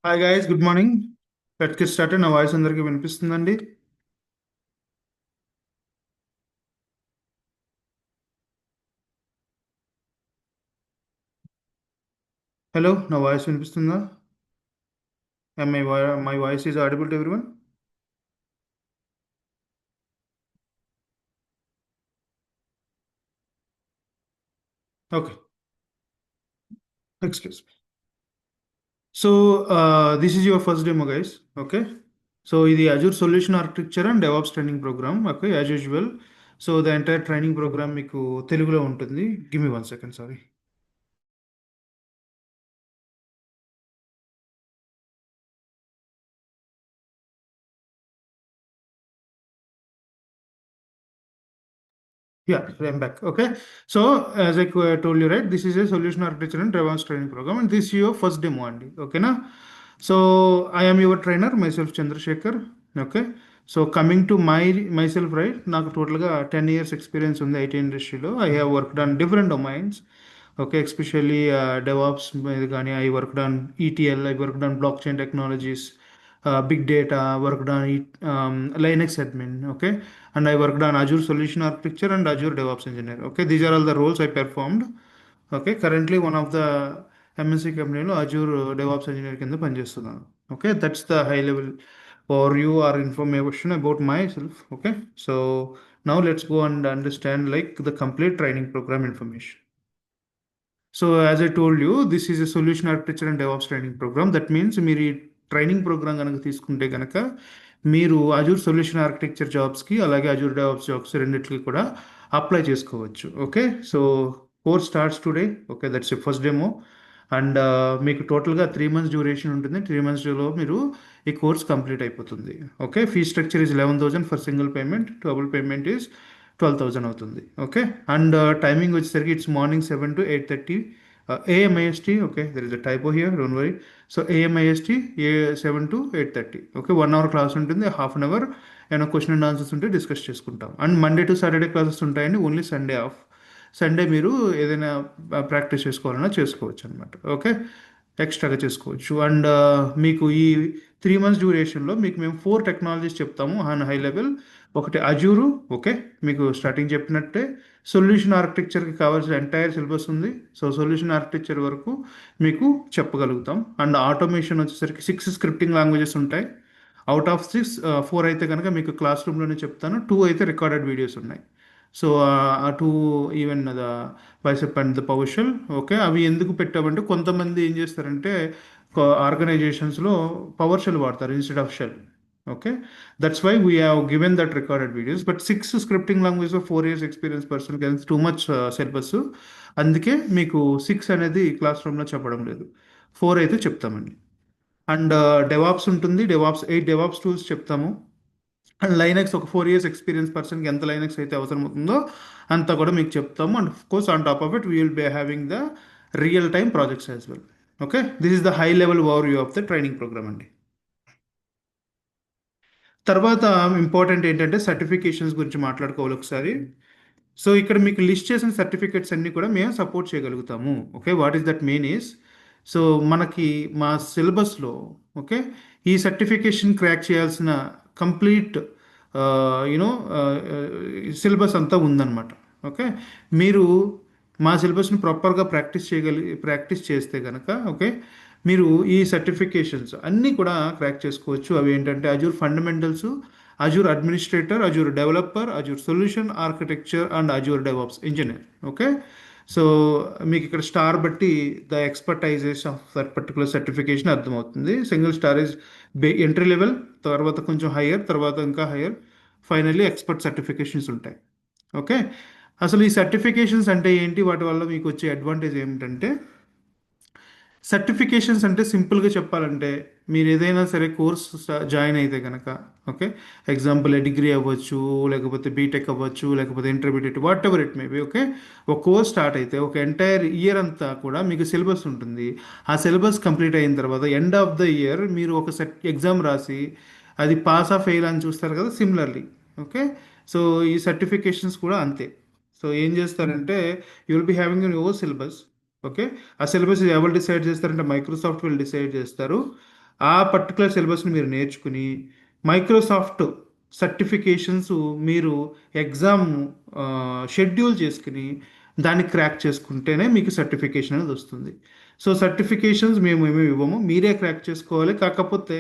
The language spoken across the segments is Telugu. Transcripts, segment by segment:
Hi guys, good morning. Let's get started. నా వాయిస్ అందరికీ వినిపిస్తుందండి? హలో, నా వాయిస్ వినిపిస్తుందా? My voice is audible to everyone? Okay, excuse. So this is your first demo guys. Okay, so ఇది Azure solution architecture and DevOps training program. Okay, as usual. So the entire training program మీకు తెలుగులో ఉంటుంది. Give me 1 second, sorry. Yeah, I'm back. Okay. So, as I told you, right, this is a solution architecture and advanced training program, and this is your first demo, Andy. Okay, na? So, I am your trainer, myself, Chandrasekhar. Okay. So, coming to myself, right, నాకు టోటల్గా 10 years experience ఉంది ఐటీ ఇండస్ట్రీలో. I have worked on different domains. Okay, especially DevOps మీద కానీ I worked on ETL, I worked on blockchain technologies, big data, worked on Linux admin. Okay, and I worked on Azure Solution Architecture and Azure DevOps Engineer. Okay, these are all the roles I performed. Okay, currently one of the MNC కంపెనీలో Azure DevOps Engineer కింద పనిచేస్తున్నాను. Okay, that's the high level overview or information about myself. Okay, so now let's go and understand like the complete training program information. So as I told you, this is a solution architecture and DevOps training program. That means మీరు ఈ ట్రైనింగ్ ప్రోగ్రామ్ కనుక తీసుకుంటే కనుక మీరు అజూర్ సొల్యూషన్ ఆర్కిటెక్చర్ జాబ్స్కి అలాగే అజూర్ డెవాప్స్ జాబ్స్ రెండింటికి కూడా అప్లై చేసుకోవచ్చు. Okay, so course starts today. Okay, that's a first demo. And మీకు టోటల్గా 3 months డ్యూరేషన్ ఉంటుంది. 3 monthsలో మీరు ఈ కోర్స్ కంప్లీట్ అయిపోతుంది. Okay, fee structure is 11,000 for single payment. Double payment is 12,000 అవుతుంది. ఓకే, అండ్ టైమింగ్ వచ్చేసరికి it's morning 7 to 8:30 AM IST. Okay, there is a typo here, don't worry. So AM IST 7 to 8:30. Okay, 1 hour class ఉంటుంది. హాఫ్ అన్ అవర్ ఏమైనా క్వశ్చన్ అండ్ ఆన్సర్స్ ఉంటే డిస్కస్ చేసుకుంటాం. And Monday to Saturday classes ఉంటాయండి, ఓన్లీ సండే ఆఫ్. సండే మీరు ఏదైనా ప్రాక్టీస్ చేసుకోవాలన్నా చేసుకోవచ్చు అనమాట. ఓకే, ఎక్స్ట్రాగా చేసుకోవచ్చు. అండ్ మీకు ఈ 3 months డ్యూరేషన్లో మీకు మేము 4 టెక్నాలజీస్ చెప్తాము ఆన్ హై లెవెల్. ఒకటి అజూరు. ఓకే, మీకు స్టార్టింగ్ చెప్పినట్టే సొల్యూషన్ ఆర్కిటెక్చర్కి కావాల్సిన ఎంటైర్ సిలబస్ ఉంది. సో సొల్యూషన్ ఆర్కిటెక్చర్ వరకు మీకు చెప్పగలుగుతాం. అండ్ ఆటోమేషన్ వచ్చేసరికి 6 స్క్రిప్టింగ్ లాంగ్వేజెస్ ఉంటాయి. అవుట్ ఆఫ్ 6, 4 అయితే కనుక మీకు క్లాస్ రూమ్లోనే చెప్తాను. 2 అయితే రికార్డెడ్ వీడియోస్ ఉన్నాయి. సో ఆ 2, even the bicep and the PowerShell. Okay, అవి ఎందుకు పెట్టామంటే కొంతమంది ఏం చేస్తారంటే ఆర్గనైజేషన్స్లో పవర్ షెల్ వాడతారు instead of shell. Okay, that's why we have given that recorded videos. But 6 scripting language 4 years experience పర్సన్కి టూ మచ్ సిలబస్. అందుకే మీకు 6 అనేది క్లాస్ రూమ్లో చెప్పడం లేదు, 4 అయితే చెప్తామండి. అండ్ డెవాప్స్ ఉంటుంది. ఎయిట్ డెవాప్స్ టూల్స్ చెప్తాము. అండ్ లైనక్స్ ఒక 4 years ఎక్స్పీరియన్స్ పర్సన్కి ఎంత లైనక్స్ అయితే అవసరం అవుతుందో అంతా కూడా మీకు చెప్తాము. And of course on top of it we will be having the real time projects as well. Okay, this is the high level overview of the training program అండి. తర్వాత ఇంపార్టెంట్ ఏంటంటే సర్టిఫికేషన్స్ గురించి మాట్లాడుకోవాలి ఒకసారి. సో ఇక్కడ మీకు లిస్ట్ చేసిన సర్టిఫికేట్స్ అన్ని కూడా మేము సపోర్ట్ చేయగలుగుతాము. Okay, what is that mean is, so మనకి మా సిలబస్లో, ఓకే, ఈ సర్టిఫికేషన్ క్రాక్ చేయాల్సిన కంప్లీట్ యూనో సిలబస్ అంతా ఉందన్నమాట. ఓకే, మీరు మా సిలబస్ని ప్రాపర్గా ప్రాక్టీస్ చేస్తే కనుక, ఓకే, మీరు ఈ సర్టిఫికేషన్స్ అన్నీ కూడా క్రాక్ చేసుకోవచ్చు. అవి ఏంటంటే Azure fundamentals, Azure administrator, Azure developer, Azure solution architecture and Azure DevOps engineer. Okay, so మీకు ఇక్కడ స్టార్ బట్టి the expertises of that particular certification అర్థమవుతుంది. Single star is entry level, తర్వాత కొంచెం హయ్యర్, తర్వాత ఇంకా హయ్యర్, ఫైనల్లీ ఎక్స్పర్ట్ సర్టిఫికేషన్స్ ఉంటాయి. ఓకే, అసలు ఈ సర్టిఫికేషన్స్ అంటే ఏంటి, వాటి వల్ల మీకు వచ్చే అడ్వాంటేజ్ ఏమిటంటే, సర్టిఫికేషన్స్ అంటే సింపుల్గా చెప్పాలంటే మీరు ఏదైనా సరే కోర్స్ జాయిన్ అయితే కనుక, ఓకే, ఎగ్జాంపుల్ డిగ్రీ అవ్వచ్చు, లేకపోతే బీటెక్ అవ్వచ్చు, లేకపోతే intermediate, what ever it may B. Okay, ఒక కోర్స్ స్టార్ట్ అయితే ఒక ఎంటైర్ ఇయర్ అంతా కూడా మీకు సిలబస్ ఉంటుంది. ఆ సిలబస్ కంప్లీట్ అయిన తర్వాత ఎండ్ ఆఫ్ ద ఇయర్ మీరు ఒక ఎగ్జామ్ రాసి అది పాస్ ఆఫ్ ఫెయిల్ అని చూస్తారు కదా, సిమిలర్లీ. ఓకే, సో ఈ సర్టిఫికేషన్స్ కూడా అంతే. సో ఏం చేస్తారంటే you will be having your syllabus. Okay, ఆ సిలబస్ ఎవరు డిసైడ్ చేస్తారంటే మైక్రోసాఫ్ట్ విల్ డిసైడ్ చేస్తారు. ఆ పర్టికులర్ సిలబస్ని మీరు నేర్చుకుని మైక్రోసాఫ్ట్ సర్టిఫికేషన్స్ మీరు ఎగ్జామ్ షెడ్యూల్ చేసుకుని దాన్ని క్రాక్ చేసుకుంటేనే మీకు సర్టిఫికేషన్ అనేది వస్తుంది. సో సర్టిఫికేషన్స్ మేము ఏమి ఇవ్వము, మీరే క్రాక్ చేసుకోవాలి. కాకపోతే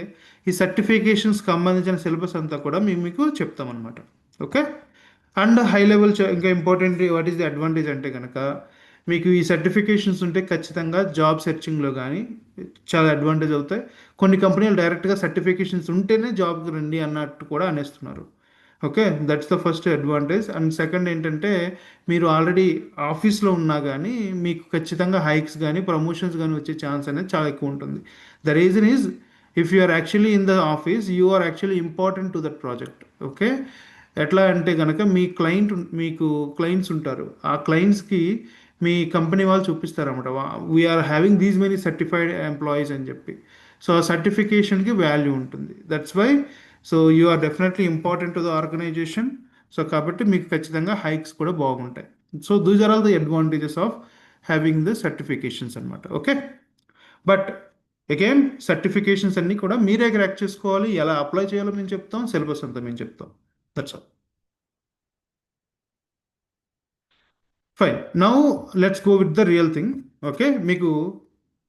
ఈ సర్టిఫికేషన్స్కి సంబంధించిన సిలబస్ అంతా కూడా మేము మీకు చెప్తామన్నమాట. ఓకే. అండ్ హై లెవెల్ ఇంకా important what is the advantage అంటే కనుక మీకు ఈ సర్టిఫికేషన్స్ ఉంటే ఖచ్చితంగా జాబ్ సెర్చింగ్లో కానీ చాలా అడ్వాంటేజ్ అవుతాయి. కొన్ని కంపెనీలు డైరెక్ట్గా సర్టిఫికేషన్స్ ఉంటేనే జాబ్కి రండి అన్నట్టు కూడా అనేస్తున్నారు. Okay, that's the first advantage. And second ఏంటంటే మీరు ఆల్రెడీ ఆఫీస్లో ఉన్నా కానీ మీకు ఖచ్చితంగా హైక్స్ కానీ ప్రమోషన్స్ కానీ వచ్చే ఛాన్స్ అనేది చాలా ఎక్కువ ఉంటుంది. The reason is if you are actually in the office you are actually important to that project. Okay, ఎట్లా అంటే కనుక మీ క్లయింట్ మీకు క్లయింట్స్ ఉంటారు, ఆ క్లయింట్స్కి మీ కంపెనీ వాళ్ళు చూపిస్తారన్నమాట, we're having these many certified employees అని చెప్పి. సో ఆ సర్టిఫికేషన్కి వాల్యూ ఉంటుంది. That's why so you are definitely important to the organisation. So కాబట్టి మీకు ఖచ్చితంగా హైక్స్ కూడా బాగుంటాయి. So these are all the advantages of having the certifications అనమాట. ఓకే, బట్ అగైన్ సర్టిఫికేషన్స్ అన్నీ కూడా మీరే క్రాక్ చేసుకోవాలి. ఎలా అప్లై చేయాలో మేము చెప్తాం, సిలబస్ అంతా మేము చెప్తాం. That's all. Fine, now let's go with the real thing. Okay, మీకు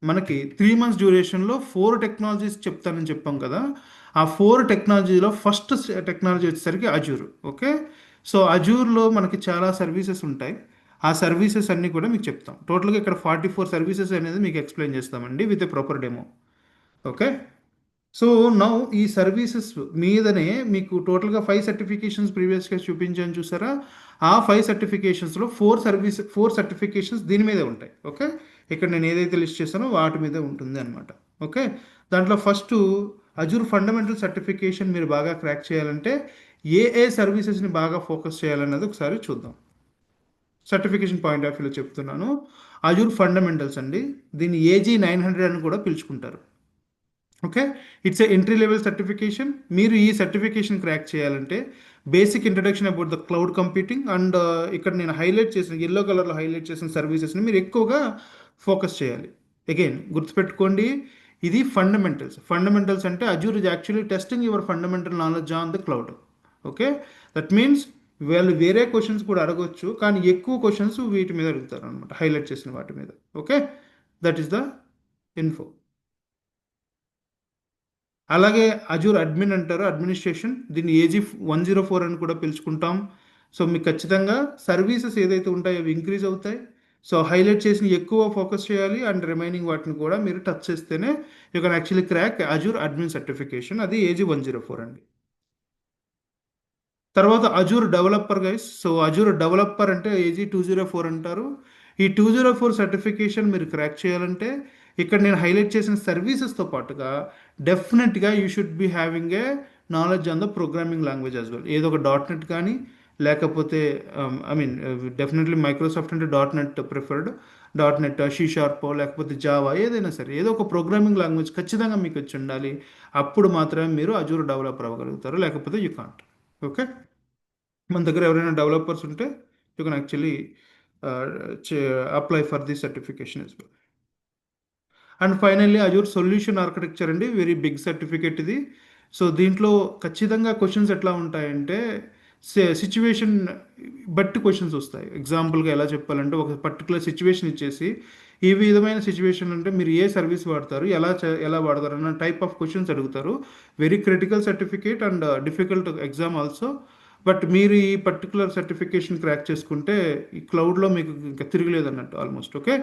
మనకి 3 months డ్యూరేషన్లో 4 టెక్నాలజీస్ చెప్తానని చెప్పాం కదా. ఆ 4 టెక్నాలజీలో ఫస్ట్ టెక్నాలజీ వచ్చేసరికి అజూర్. ఓకే, సో అజూర్లో మనకి చాలా సర్వీసెస్ ఉంటాయి. ఆ సర్వీసెస్ అన్నీ కూడా మీకు చెప్తాం. టోటల్గా ఇక్కడ 44 సర్వీసెస్ అనేది మీకు ఎక్స్ప్లెయిన్ చేస్తామండి with a proper demo. Okay, so now ఈ సర్వీసెస్ మీదనే మీకు టోటల్గా 5 సర్టిఫికేషన్స్ ప్రీవియస్గా చూపించాను చూసారా. ఆ 5 సర్టిఫికేషన్స్లో 4 సర్టిఫికేషన్స్ దీని మీదే ఉంటాయి. ఓకే, ఇక్కడ నేను ఏదైతే లిస్ట్ చేస్తానో వాటి మీదే ఉంటుంది అనమాట. ఓకే, దాంట్లో ఫస్ట్ అజూర్ ఫండమెంటల్ సర్టిఫికేషన్ మీరు బాగా క్రాక్ చేయాలంటే ఏ సర్వీసెస్ని బాగా ఫోకస్ చేయాలన్నది ఒకసారి చూద్దాం. సర్టిఫికేషన్ పాయింట్ ఆఫ్ వ్యూలో చెప్తున్నాను. అజూర్ ఫండమెంటల్స్ అండి, దీన్ని AG900 అని కూడా పిలుచుకుంటారు. Okay, it's entry level certification. మీరు ఈ సర్టిఫికేషన్ క్రాక్ చేయాలంటే basic introduction about the cloud computing and ఇక్కడ నేను హైలైట్ చేసిన ఎల్లో కలర్లో హైలైట్ చేసిన సర్వీసెస్ని మీరు ఎక్కువగా ఫోకస్ చేయాలి. అగైన్ గుర్తుపెట్టుకోండి, ఇది ఫండమెంటల్స్. ఫండమెంటల్స్ అంటే Azure is actually testing your fundamental knowledge on the cloud. Okay, that means వాళ్ళు వేరే క్వశ్చన్స్ కూడా అడగొచ్చు, కానీ ఎక్కువ క్వశ్చన్స్ వీటి మీద అడుగుతారు అనమాట, హైలైట్ చేసిన వాటి మీద. Okay, that is the info. అలాగే అజూర్ అడ్మిన్ అంటారు, అడ్మినిస్ట్రేషన్, దీన్ని AG104 అని కూడా పిలుచుకుంటాం. సో మీకు ఖచ్చితంగా సర్వీసెస్ ఏదైతే ఉంటాయో అవి ఇంక్రీజ్ అవుతాయి. సో హైలైట్ చేసిన ఎక్కువ ఫోకస్ చేయాలి అండ్ రిమైనింగ్ వాటిని కూడా మీరు టచ్ చేస్తేనే you can actually crack Azure admin certification. అది AG104 అండి. తర్వాత Azure developer guys. So Azure developer అంటే AG204 అంటారు. ఈ 204 సర్టిఫికేషన్ మీరు క్రాక్ చేయాలంటే ఇక్కడ నేను హైలైట్ చేసిన సర్వీసెస్తో పాటుగా డెఫినెట్గా you should B having A knowledge on the programming language as well. ఏదో ఒక .NET కానీ లేకపోతే ఐ మీన్ డెఫినెట్లీ మైక్రోసాఫ్ట్ అంటే .NET ప్రిఫర్డ్, .NET C# లేకపోతే జావా, ఏదైనా సరే ఏదో ఒక ప్రోగ్రామింగ్ లాంగ్వేజ్ ఖచ్చితంగా మీకు వచ్చి ఉండాలి. అప్పుడు మాత్రమే మీరు అజూర్ డెవలపర్ అవ్వగలుగుతారు, లేకపోతే యూ కాంట్. ఓకే, మన దగ్గర ఎవరైనా డెవలపర్స్ ఉంటే you can actually apply for the certification as well. And finally Azure solution architecture అండి, వెరీ బిగ్ సర్టిఫికేట్ ఇది. సో దీంట్లో ఖచ్చితంగా క్వశ్చన్స్ ఎట్లా ఉంటాయంటే సిచ్యువేషన్ బట్టి క్వశ్చన్స్ వస్తాయి. ఎగ్జాంపుల్గా ఎలా చెప్పాలంటే ఒక పర్టికులర్ సిచ్యువేషన్ ఇచ్చేసి ఈ విధమైన సిచ్యువేషన్ అంటే మీరు ఏ సర్వీస్ వాడతారు, ఎలా వాడతారు అన్న టైప్ ఆఫ్ క్వశ్చన్స్ అడుగుతారు. Very critical certificate and difficult exam also. But మీరు ఈ పర్టికులర్ సర్టిఫికేషన్ క్రాక్ చేసుకుంటే ఈ క్లౌడ్లో మీకు ఇంకా తిరగలేదు అన్నట్టు ఆల్మోస్ట్. ఓకే,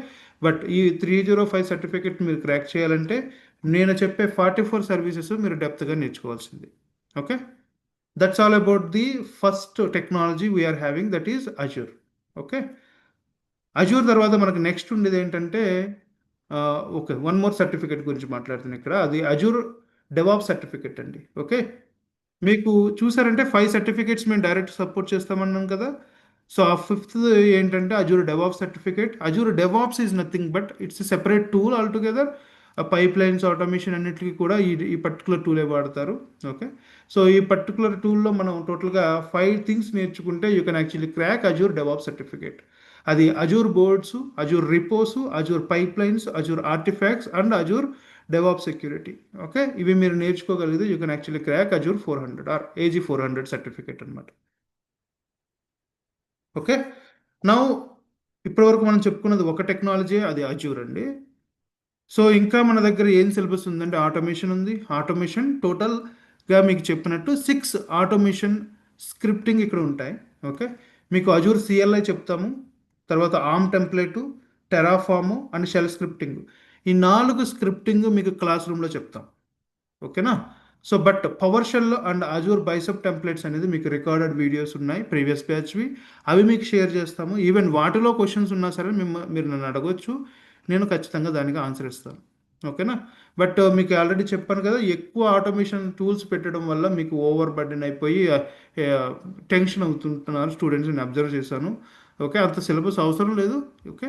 బట్ ఈ 305 సర్టిఫికేట్ మీరు క్రాక్ చేయాలంటే నేను చెప్పే 44 సర్వీసెస్ మీరు డెప్త్గా నేర్చుకోవాల్సింది. Okay, that's all about the first technology we are having, that is Azure. Okay, Azure తర్వాత మనకు నెక్స్ట్ ఉండేది ఏంటంటే ఓకే, వన్ మోర్ సర్టిఫికేట్ గురించి మాట్లాడుతున్నాను ఇక్కడ, అది అజూర్ డెవాప్ సర్టిఫికేట్ అండి. ఓకే, మీకు చూసారంటే 5 సర్టిఫికేట్స్ మేము డైరెక్ట్ సపోర్ట్ చేస్తామన్నాం కదా. సో ఆ ఫిఫ్త్ ఏంటంటే Azure DevOps certificate. Azure DevOps is nothing but it's separate tool all together. Pipelines automation అన్నిటికీ కూడా ఈ పర్టికులర్ టూలే వాడతారు. ఓకే, సో ఈ పర్టికులర్ టూల్లో మనం టోటల్గా 5 థింగ్స్ నేర్చుకుంటే you can actually crack Azure DevOps certificate. అది Azure boards, Azure repos, Azure pipelines, Azure artifacts and Azure DevOp security. Okay, ఇవి మీరు నేర్చుకోగలిగితే you can actually crack Azure 400 or AZ 400 certificate అనమాట. ఓకే, నౌ ఇప్పటివరకు మనం చెప్పుకున్నది ఒక టెక్నాలజీ, అది అజూర్ అండి. సో ఇంకా మన దగ్గర ఏం సిలబస్ ఉందంటే ఆటోమేషన్ ఉంది. ఆటోమేషన్ టోటల్గా మీకు చెప్పినట్టు 6 ఆటోమేషన్ స్క్రిప్టింగ్ ఇక్కడ ఉంటాయి. ఓకే, మీకు అజూర్ సిఎల్ఐ చెప్తాము, తర్వాత ARM template, Terraform and shell scripting. ఈ 4 స్క్రిప్టింగ్ మీకు క్లాస్ రూమ్లో చెప్తాం. ఓకేనా. So but PowerShell and Azure Bicep templates అనేది మీకు రికార్డెడ్ వీడియోస్ ఉన్నాయి ప్రీవియస్ బ్యాచ్వి, అవి మీకు షేర్ చేస్తాము. ఈవెన్ వాటిలో క్వశ్చన్స్ ఉన్నా సరే మీరు నన్ను అడగొచ్చు, నేను ఖచ్చితంగా దానికి ఆన్సర్ ఇస్తాను. ఓకేనా. బట్ మీకు ఆల్రెడీ చెప్పాను కదా, ఎక్కువ ఆటోమేషన్ టూల్స్ పెట్టడం వల్ల మీకు ఓవర్ బర్డెన్ అయిపోయి టెన్షన్ అవుతుంటున్నారు స్టూడెంట్స్, నేను అబ్జర్వ్ చేశాను. ఓకే, అంత సిలబస్ అవసరం లేదు. ఓకే,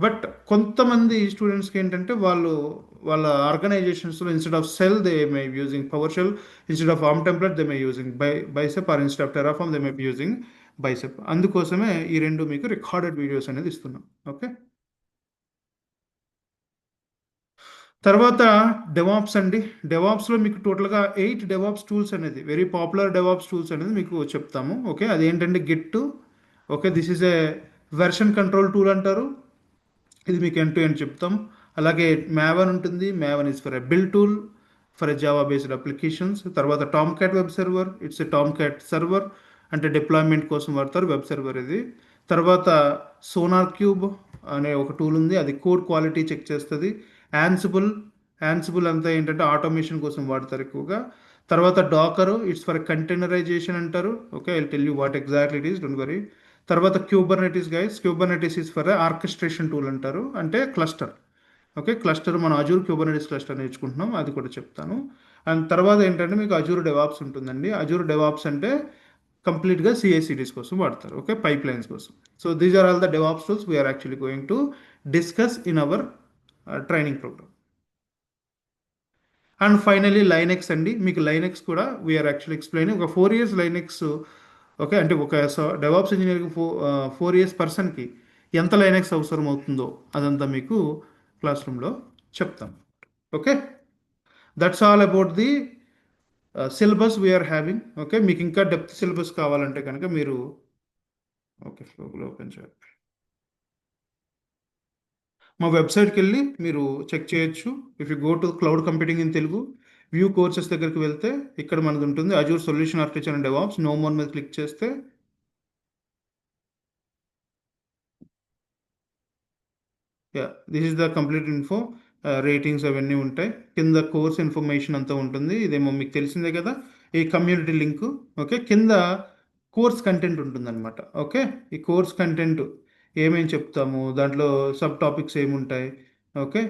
బట్ కొంతమంది స్టూడెంట్స్కి ఏంటంటే వాళ్ళ ఆర్గనైజేషన్స్లో instead of cell they may using PowerShell, instead of ARM template they may using Bicep, or instead of Terraform they may using Bicep. అందుకోసమే ఈ రెండు మీకు రికార్డెడ్ వీడియోస్ అనేది ఇస్తున్నాం. ఓకే, తర్వాత డెవాప్స్ అండి. డెవాప్స్లో మీకు టోటల్గా 8 డెవాప్స్ టూల్స్ అనేది, వెరీ పాపులర్ డెవాప్స్ టూల్స్ అనేది మీకు చెప్తాము. ఓకే, అదేంటంటే Git. Okay, this is a version control tool అంటారు, ఇది మీకు ఎండ్ టు ఎండ్ చెప్తాం. అలాగే మ్యావన్ ఉంటుంది, Maven is for a build tool for a Java based applications. తర్వాత Tomcat web server, it's a Tomcat server, అంటే డిప్లాయ్మెంట్ కోసం వాడతారు వెబ్ సర్వర్ ఇది. తర్వాత సోనార్ క్యూబ్ అనే ఒక టూల్ ఉంది, అది కోడ్ క్వాలిటీ చెక్ చేస్తుంది. యాన్సిబుల్, యాన్సిబుల్ అంతా ఏంటంటే ఆటోమేషన్ కోసం వాడతారు ఎక్కువగా. తర్వాత డాకర్, ఇట్స్ ఫర్ కంటైనరైజేషన్ అంటారు. Okay, I tell you what exactly it is, don't worry. తర్వాత Kubernetes guys, Kubernetes is for orchestration tool అంటారు, అంటే క్లస్టర్. ఓకే, క్లస్టర్ మనం అజూర్ క్యూబర్నెటీస్ క్లస్టర్ నేర్చుకుంటున్నాం, అది కూడా చెప్తాను. అండ్ తర్వాత ఏంటంటే మీకు అజూర్ డెవాప్స్ ఉంటుందండి. అజూర్ డెవాప్స్ అంటే కంప్లీట్గా సిఐసిడీస్ కోసం వాడతారు. ఓకే, పైప్ లైన్స్ కోసం. So these are all the DevOps tools we're actually going to discuss in our training program. And finally Linux అండి. మీకు లైనెక్స్ కూడా వీఆర్ యాక్చువల్లీ ఎక్స్ప్లెయిన్ ఒక 4 years లైనెక్స్. ఓకే, అంటే ఒక డెవాప్స్ ఇంజనీరింగ్ 4 years పర్సన్కి ఎంత లైనెక్స్ అవసరం అవుతుందో అదంతా మీకు క్లాస్ రూమ్లో చెప్తాం. Okay, that's all about the syllabus we're having. Okay, మీకు ఇంకా డెప్త్ సిలబస్ కావాలంటే కనుక మీరు ఓకే గూగుల్ ఓపెన్ చేయాలి, మా వెబ్సైట్కి వెళ్ళి మీరు చెక్ చేయొచ్చు. If you go to cloud computing in Telugu, view courses దగ్గరికి వెళ్తే ఇక్కడ మనది ఉంటుంది Azure solution architecture and DevOps. Know more మీద క్లిక్ చేస్తే yeah, this is the complete info. Ratings అవన్నీ ఉంటాయి కింద, కోర్స్ ఇన్ఫర్మేషన్ అంతా ఉంటుంది. ఇదేమో మీకు తెలిసిందే కదా, ఈ కమ్యూనిటీ లింక్. ఓకే, కింద కోర్స్ కంటెంట్ ఉంటుందన్నమాట. ఓకే, ఈ కోర్స్ కంటెంట్ ఏమేమి చెప్తాము, దాంట్లో సబ్ టాపిక్స్ ఏముంటాయి. ఓకే,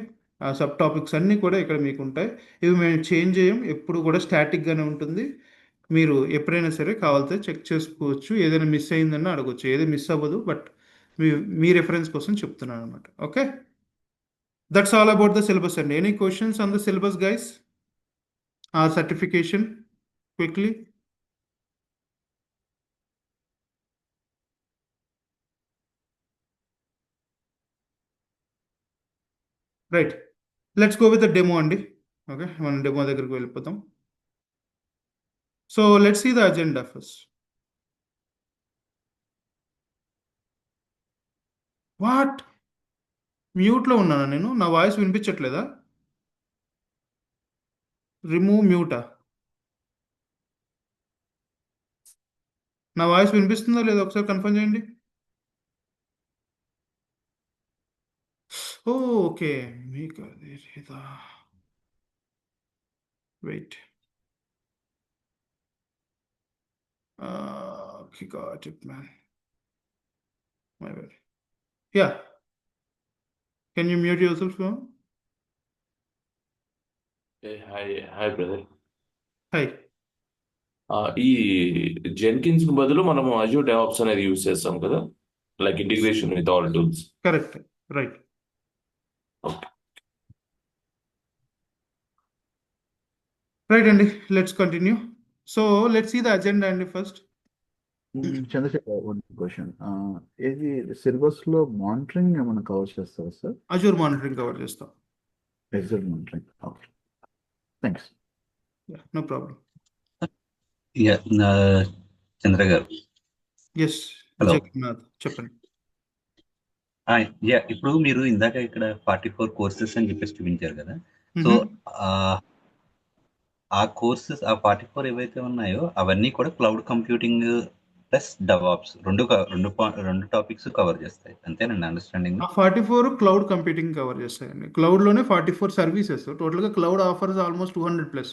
ఆ సబ్ టాపిక్స్ అన్నీ కూడా ఇక్కడ మీకు ఉంటాయి. ఇవి మేము చేంజ్ చేయం, ఎప్పుడు కూడా స్టాటిక్గానే ఉంటుంది. మీరు ఎప్పుడైనా సరే కావాలితే చెక్ చేసుకోవచ్చు, ఏదైనా మిస్ అయిందన్న అడగవచ్చు, ఏది మిస్ అవ్వదు. బట్ మీ మీ రెఫరెన్స్ కోసం చెప్తున్నాను అనమాట. Okay, that's all about the syllabus అండి. Any questions on the syllabus guys, ఆ certification quickly. Right, let's go with the demo అండి. ఓకే, మనం డెమో దగ్గరికి వెళ్ళిపోతాం. So let's see the agenda first. What, మ్యూట్లో ఉన్నానా నేను? నా వాయిస్ వినిపించట్లేదా? రిమూవ్ మ్యూటా? నా వాయిస్ వినిపిస్తుందా లేదా ఒకసారి కన్ఫర్మ్ చేయండి. ఓ ఓకే, మీకు అదే లేదా, wait. Okay, got it man, my bad. Ya, can you mute yourself? Hi hi brother. Hi. ఈ జెన్కిన్స్ బదులు మనము అజూర్ డెవాప్స్ అనేది యూజ్ చేస్తాం కదా, like integration with all tools. Correct, right. Okay. Right అండి, let's continue. So let's see the agenda అండి ఫస్ట్. Chandrasekhar, one question. ఇది సిలబస్ లో మానిటరింగ్ ఏమైనా కవర్ చేస్తారా సార్? అజూర్ మానిటరింగ్ కవర్ చేస్తాం. Excellent. Right. Okay. Thanks. Yeah, no problem. Yeah చంద్ర గారు, Yes, హలో. Jagannath, చెప్పండి. యా ఇప్పుడు మీరు ఇందాక ఇక్కడ 44 కోర్సెస్ అని చెప్పేసి చూపించారు కదా. సో ఆ కోర్సెస్, ఆ 44 ఏవైతే ఉన్నాయో అవన్నీ కూడా క్లౌడ్ కంప్యూటింగ్ ప్లస్ డెవాప్స్ రెండు టాపిక్స్ కవర్ చేస్తాయి, అంతేనండి అండర్స్టాండింగ్? ఆ 44 క్లౌడ్ కంప్యూటింగ్ కవర్ చేస్తాయండి. క్లౌడ్లోనే 44 సర్వీసెస్, టోటల్గా క్లౌడ్ ఆఫర్స్ ఆల్మోస్ట్ 200+.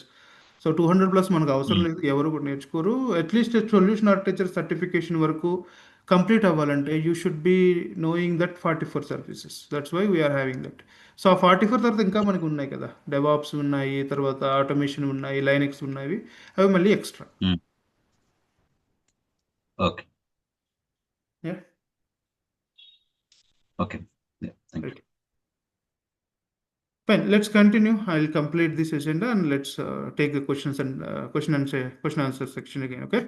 సో 200+ మనకు అవసరం లేదు, ఎవరు కూడా నేర్చుకోరు. అట్లీస్ట్ సొల్యూషన్ ఆర్కిటెక్చర్ సర్టిఫికేషన్ వరకు కంప్లీట్ అవ్వాలంటే you should be knowing that 44 services. That's why we are having that. So ఆ 44 తర్వాత ఇంకా మనకు ఉన్నాయి కదా, డెవాప్స్ ఉన్నాయి, తర్వాత ఆటోమేషన్ ఉన్నాయి, లైనెక్స్ ఉన్నాయి, అవి మళ్ళీ extra. Okay okay, thank you. Fine, let's continue. I'll complete this agenda and let's take the questions and question answer section again. Okay.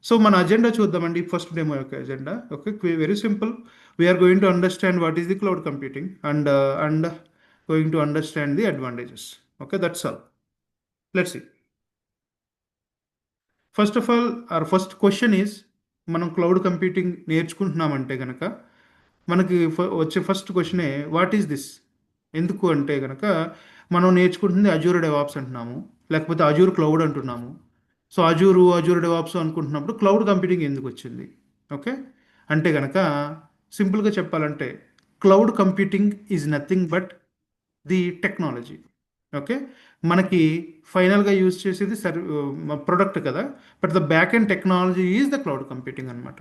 So మన agenda చూద్దామండి, ఫస్ట్ డెమో యొక్క agenda. Okay, very simple. We are going to understand what is the cloud computing and going to understand the advantages. Okay, that's all. Let's see. First of all, our first question is, మనం క్లౌడ్ కంప్యూటింగ్ నేర్చుకుంటున్నామంటే కనుక మనకి వచ్చే ఫస్ట్ క్వశ్చనే వాట్ ఈస్ దిస్. ఎందుకు అంటే కనుక మనం నేర్చుకుంటుంది అజూర్ డెవాప్స్ అంటున్నాము, లేకపోతే అజూర్ క్లౌడ్ అంటున్నాము. సో అజూర్ డెవాప్స్ అనుకుంటున్నప్పుడు క్లౌడ్ కంప్యూటింగ్ ఎందుకు వచ్చింది? ఓకే, అంటే కనుక సింపుల్గా చెప్పాలంటే cloud computing is nothing but the technology. Okay, మనకి ఫైనల్గా యూజ్ చేసేది ప్రొడక్ట్ కదా, but the backend technology is the cloud computing అనమాట.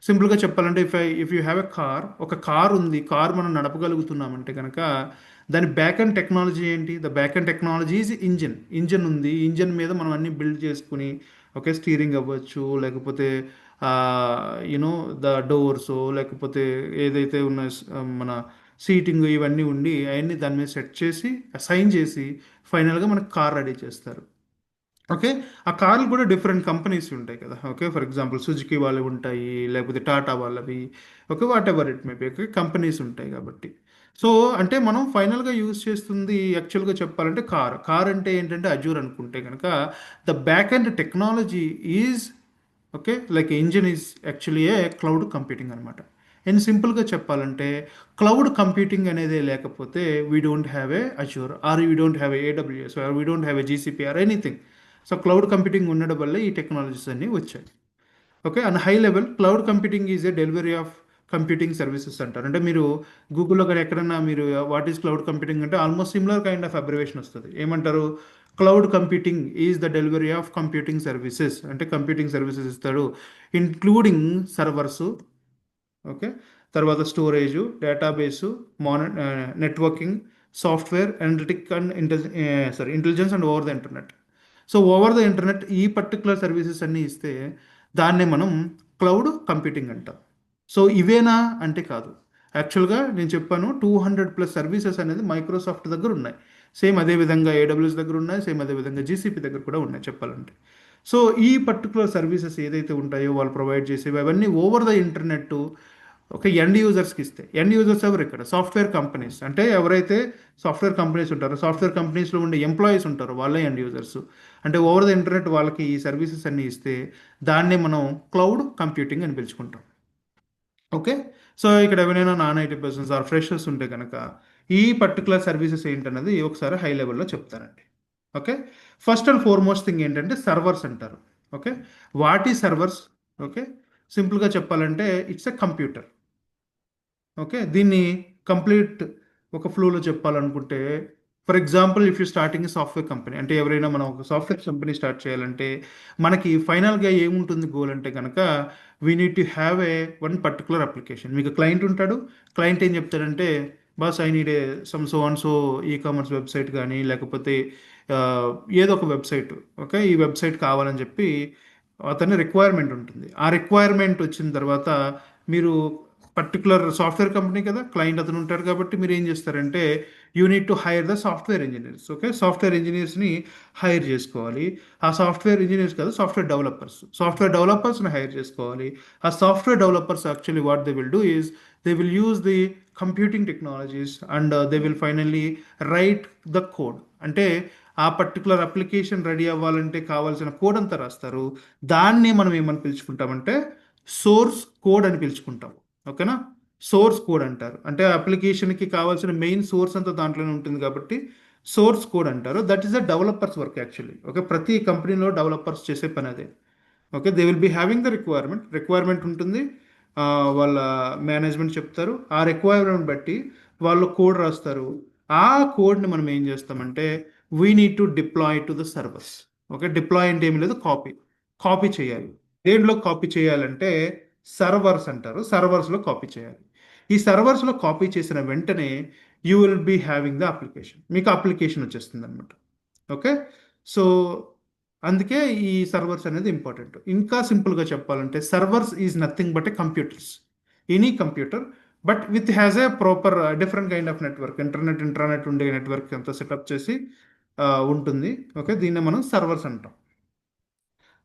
సింపుల్గా చెప్పాలంటే if you have a car, ఒక కార్ ఉంది, కార్ మనం నడపగలుగుతున్నామంటే కనుక దాని బ్యాక్ అండ్ టెక్నాలజీ ఏంటి? The backend technology is engine ఉంది, ఇంజన్ మీద మనం అన్ని బిల్డ్ చేసుకుని, ఓకే, స్టీరింగ్ అవ్వచ్చు, లేకపోతే యూనో ద డోర్స్, లేకపోతే ఏదైతే ఉన్న మన సీటింగ్ ఇవన్నీ ఉండి అవన్నీ దాని మీద సెట్ చేసి అసైన్ చేసి ఫైనల్గా మనకు కార్ రెడీ చేస్తారు. ఓకే, ఆ కార్లు కూడా డిఫరెంట్ కంపెనీస్ ఉంటాయి కదా. ఓకే, ఫర్ ఎగ్జాంపుల్ సుజుకి వాళ్ళవి ఉంటాయి, లేకపోతే టాటా వాళ్ళవి, okay, what ever it may B, okay, companies ఉంటాయి కాబట్టి. సో అంటే మనం ఫైనల్గా యూజ్ చేస్తుంది యాక్చువల్గా చెప్పాలంటే కార్ అంటే ఏంటంటే అజూర్ అనుకుంటే కనుక the backend technology is okay like engine is actually a cloud computing అనమాట. అండ్ సింపుల్గా చెప్పాలంటే క్లౌడ్ కంప్యూటింగ్ అనేది లేకపోతే we don't have a Azure or we don't have a AWS or we don't have a GCP or anything. So cloud computing ఉండడం వల్ల ఈ టెక్నాలజీస్ అన్నీ వచ్చాయి. Okay, and high level cloud computing is a delivery of computing services అంటారు. అంటే మీరు గూగుల్లో కానీ ఎక్కడన్నా మీరు వాట్ ఈస్ క్లౌడ్ కంప్యూటింగ్ అంటే almost similar kind of abbreviation వస్తుంది. ఏమంటారు? Cloud computing is the delivery of computing services. అంటే కంప్యూటింగ్ సర్వీసెస్ ఇస్తాడు, ఇంక్లూడింగ్ సర్వర్సు, ఓకే, తర్వాత storage, database, networking, software, analytic and intelligence and over the internet. So over the internet ఈ పర్టికులర్ సర్వీసెస్ అన్నీ ఇస్తే దాన్నే మనం క్లౌడ్ కంప్యూటింగ్ అంటాం. సో ఇవేనా అంటే కాదు. యాక్చువల్గా నేను చెప్పాను 200+ సర్వీసెస్ అనేది మైక్రోసాఫ్ట్ దగ్గర ఉన్నాయి, సేమ్ అదేవిధంగా ఏడబ్ల్యూఎస్ దగ్గర ఉన్నాయి, సేమ్ అదేవిధంగా జీసీపీ దగ్గర కూడా ఉన్నాయి చెప్పాలంటే. సో ఈ పర్టికులర్ సర్వీసెస్ ఏదైతే ఉంటాయో వాళ్ళు ప్రొవైడ్ చేసేవి అవన్నీ ఓవర్ ద ఇంటర్నెట్ ఒక ఎండ్ యూజర్స్కి ఇస్తే, ఎండ్ యూజర్స్ ఎవరు ఇక్కడ? Software companies. అంటే ఎవరైతే సాఫ్ట్వేర్ కంపెనీస్ ఉంటారో, సాఫ్ట్వేర్ కంపెనీస్లో ఉండే ఎంప్లాయీస్ ఉంటారో వాళ్ళే ఎండ్ యూజర్స్. అంటే ఓవర్ ద ఇంటర్నెట్ వాళ్ళకి ఈ సర్వీసెస్ అన్నీ ఇస్తే దాన్నే మనం క్లౌడ్ కంప్యూటింగ్ అని పిలుచుకుంటాం. ఓకే, సో ఇక్కడ ఎవరైనా non IT persons or freshers ఉంటే కనుక ఈ పర్టికులర్ సర్వీసెస్ ఏంటన్నది ఒకసారి హై లెవెల్లో చెప్తానండి. Okay, first and foremost thing ఏంటంటే సర్వర్స్ అంటారు. ఓకే, వాట్ ఈ సర్వర్స్? ఓకే, సింపుల్గా చెప్పాలంటే ఇట్స్ ఎ కంప్యూటర్. ఓకే, దీన్ని కంప్లీట్ ఒక ఫ్లోలో చెప్పాలనుకుంటే, for example if you starting software company, అంటే ఎవరైనా మనం ఒక సాఫ్ట్వేర్ కంపెనీ స్టార్ట్ చేయాలంటే మనకి ఫైనల్గా ఏముంటుంది గోల్ అంటే కనుక we need to have a one particular application. మీకు క్లయింట్ ఉంటాడు, క్లయింట్ ఏం చెప్తాడంటే boss I need a some so and so e-commerce website కానీ లేకపోతే ఏదో ఒక వెబ్సైట్, ఓకే, ఈ వెబ్సైట్ కావాలని చెప్పి అతని రిక్వైర్మెంట్ ఉంటుంది. ఆ రిక్వైర్మెంట్ వచ్చిన తర్వాత మీరు పర్టికులర్ సాఫ్ట్వేర్ కంపెనీ కదా, క్లయింట్ అతను ఉంటారు కాబట్టి మీరు ఏం చేస్తారంటే you need to hire the software engineers. Okay, software ఇంజనీర్స్ని హైర్ చేసుకోవాలి. ఆ సాఫ్ట్వేర్ ఇంజనీర్స్ కదా సాఫ్ట్వేర్ డెవలపర్స్ని హైర్ చేసుకోవాలి. ఆ software developers actually what they will do is they will use the computing technologies and they will finally write the code. అంటే ఆ పర్టికులర్ అప్లికేషన్ రెడీ అవ్వాలంటే కావాల్సిన కోడ్ అంతా రాస్తారు. దాన్ని మనం ఏమని పిలుచుకుంటామంటే సోర్స్ కోడ్ అని పిలుచుకుంటాం. ఓకేనా? సోర్స్ కోడ్ అంటారు. అంటే అప్లికేషన్కి కావాల్సిన మెయిన్ సోర్స్ అంతా దాంట్లోనే ఉంటుంది కాబట్టి సోర్స్ కోడ్ అంటారు. That is the developers work actually. Okay, ప్రతి కంపెనీలో డెవలపర్స్ చేసే పని అదే. Okay, they will be having the requirement ఉంటుంది. వాళ్ళ మేనేజ్మెంట్ చెప్తారు, ఆ రిక్వైర్మెంట్ బట్టి వాళ్ళు కోడ్ రాస్తారు. ఆ కోడ్ని మనం ఏం చేస్తామంటే we need to deploy to the servers. Okay, deploy అంటే ఏమి లేదు, కాపీ చేయాలి. దేంట్లో కాపీ చేయాలంటే సర్వర్స్ అంటారు, సర్వర్స్లో కాపీ చేయాలి. ఈ సర్వర్స్లో కాపీ చేసిన వెంటనే you will be having the application, మీకు అప్లికేషన్ వచ్చేస్తుంది అనమాట. ఓకే, సో అందుకే ఈ సర్వర్స్ అనేది ఇంపార్టెంట్. ఇంకా సింపుల్గా చెప్పాలంటే servers is nothing but A computers, any computer but with has a proper different kind of network, internet ఉండే నెట్వర్క్ అంతా సెటప్ చేసి ఉంటుంది. ఓకే, దీన్ని మనం సర్వర్స్ అంటాం.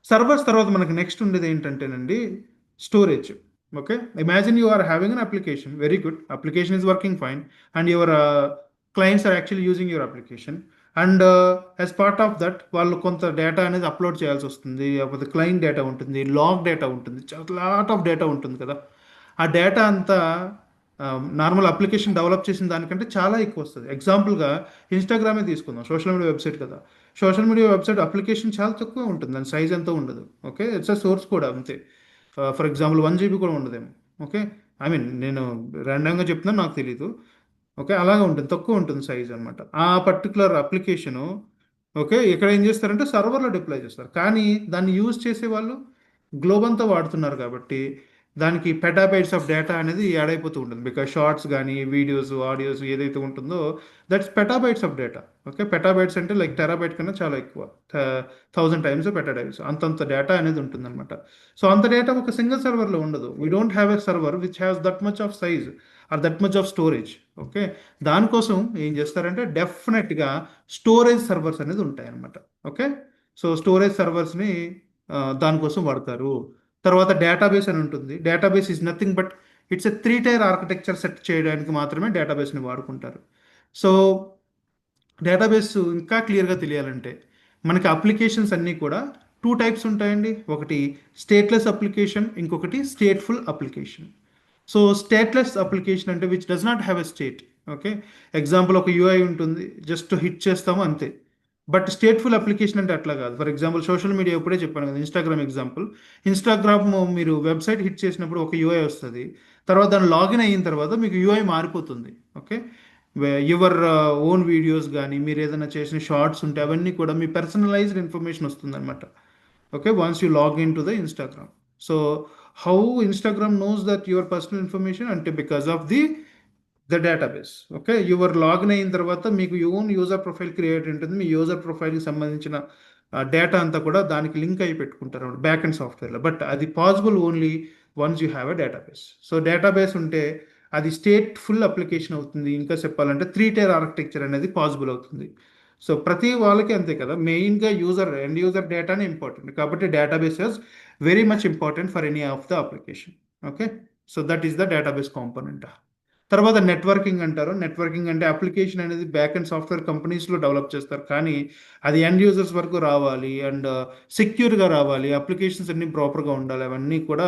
సర్వర్స్ తర్వాత మనకి నెక్స్ట్ ఉండేది ఏంటంటేనండి storage. Okay, imagine you are having an application, very good, application is working fine and your clients are actually using your application and as part of that వాళ్ళు కొంత డేటా అనేది అప్లోడ్ చేయాల్సి వస్తుంది, లేకపోతే క్లయింట్ డేటా ఉంటుంది, లాగ్ డేటా ఉంటుంది, చాలా లాట్ ఆఫ్ డేటా ఉంటుంది కదా. ఆ డేటా అంతా నార్మల్ అప్లికేషన్ డెవలప్ చేసిన దానికంటే చాలా ఎక్కువ వస్తుంది. ఎగ్జాంపుల్గా ఇన్స్టాగ్రామే తీసుకుందాం, సోషల్ మీడియా వెబ్సైట్ కదా. సోషల్ మీడియా వెబ్సైట్ అప్లికేషన్ చాలా తక్కువ ఉంటుంది, దాని సైజ్ ఎంతో ఉండదు. ఓకే, ఇట్స్ అ సోర్స్ కూడా అంతే. ఫర్ ఎగ్జాంపుల్ 1 GB కూడా ఉండదేమో. ఓకే, ఐ మీన్ నేను ర్యాండమ్గా చెప్తున్నాను, నాకు తెలీదు. ఓకే, అలాగే ఉంటుంది, తక్కువ ఉంటుంది సైజ్ అనమాట ఆ పర్టికులర్ అప్లికేషను. ఓకే, ఇక్కడ ఏం చేస్తారంటే సర్వర్లో డిప్లాయ్ చేస్తారు, కానీ దాన్ని యూజ్ చేసే వాళ్ళు గ్లోబ్ అంతా వాడుతున్నారు కాబట్టి దానికి పెటాబైట్స్ ఆఫ్ డేటా అనేది యాడ్ అయిపోతూ ఉంటుంది. బికాస్ షార్ట్స్ కానీ వీడియోస్ ఆడియోస్ ఏదైతే ఉంటుందో that's petabytes of data. Okay, petabytes అంటే లైక్ టెరాబైట్ కన్నా చాలా ఎక్కువ, 1000 టైమ్స్ పెటాబైట్స్, అంతంత డేటా అనేది ఉంటుంది అనమాట. సో అంత డేటా ఒక సింగిల్ సర్వర్లో ఉండదు. We don't have a server which has that much of size are that much of storage. Okay, దానికోసం ఏం చేస్తారంటే డెఫినెట్గా స్టోరేజ్ సర్వర్స్ అనేది ఉంటాయి అనమాట. ఓకే, సో స్టోరేజ్ సర్వర్స్ని దానికోసం వాడతారు. తర్వాత డేటాబేస్ అని ఉంటుంది. Database is nothing but it's a 3-tier architecture set చేయడానికి మాత్రమే డేటాబేస్ని వాడుకుంటారు. సో డేటాబేస్ ఇంకా క్లియర్గా తెలియాలంటే మనకి అప్లికేషన్స్ అన్నీ కూడా 2 టైప్స్ ఉంటాయండి. ఒకటి స్టేట్లెస్ అప్లికేషన్, ఇంకొకటి stateful application. So stateless application అంటే which does not have a state. Okay, example ఒక యూఐ ఉంటుంది, జస్ట్ హిట్ చేస్తాము అంతే. బట్ స్టేట్ఫుల్ అప్లికేషన్ అంటే అట్లా కాదు. ఫర్ ఎగ్జాంపుల్ సోషల్ మీడియా ఇప్పుడే చెప్పాను కదా, ఇన్స్టాగ్రామ్ ఎగ్జాంపుల్. ఇన్స్టాగ్రామ్ మీరు వెబ్సైట్ హిట్ చేసినప్పుడు ఒక యూఐ వస్తుంది, తర్వాత దాన్ని లాగిన్ అయిన తర్వాత మీకు యూఐ మారిపోతుంది. ఓకే, యువర్ ఓన్ వీడియోస్ కానీ మీరు ఏదైనా చేసిన షార్ట్స్ ఉంటే అవన్నీ కూడా మీ పర్సనలైజ్డ్ ఇన్ఫర్మేషన్ వస్తుంది అనమాట. Okay, once you log in to the Instagram. So how Instagram knows that your personal information అంటే because of the database. Okay, your login అయిన తర్వాత మీకు ఓన్ యూజర్ ప్రొఫైల్ క్రియేట్ ఉంటుంది, మీ యూజర్ ప్రొఫైల్కి సంబంధించిన డేటా అంతా కూడా దానికి లింక్ అయి పెట్టుకుంటారు బ్యాక్ అండ్ సాఫ్ట్వేర్లో. బట్ అది possible only once you have a database. So database ఉంటే అది స్టేట్ఫుల్ అప్లికేషన్ అవుతుంది. ఇంకా చెప్పాలంటే 3-tier ఆర్కిటెక్చర్ అనేది పాసిబుల్ అవుతుంది. సో ప్రతి వాళ్ళకి అంతే కదా, మెయిన్గా ఎండ్ యూజర్ డేటానే ఇంపార్టెంట్ కాబట్టి database is very much important for any of the application. Okay, so that is the database component. తర్వాత నెట్వర్కింగ్ అంటారు. నెట్వర్కింగ్ అంటే అప్లికేషన్ అనేది బ్యాక్ అండ్ సాఫ్ట్వేర్ కంపెనీస్లో డెవలప్ చేస్తారు, కానీ అది ఎండ్ యూజర్స్ వరకు రావాలి అండ్ సెక్యూర్గా రావాలి, అప్లికేషన్స్ అన్నీ ప్రాపర్గా ఉండాలి, అవన్నీ కూడా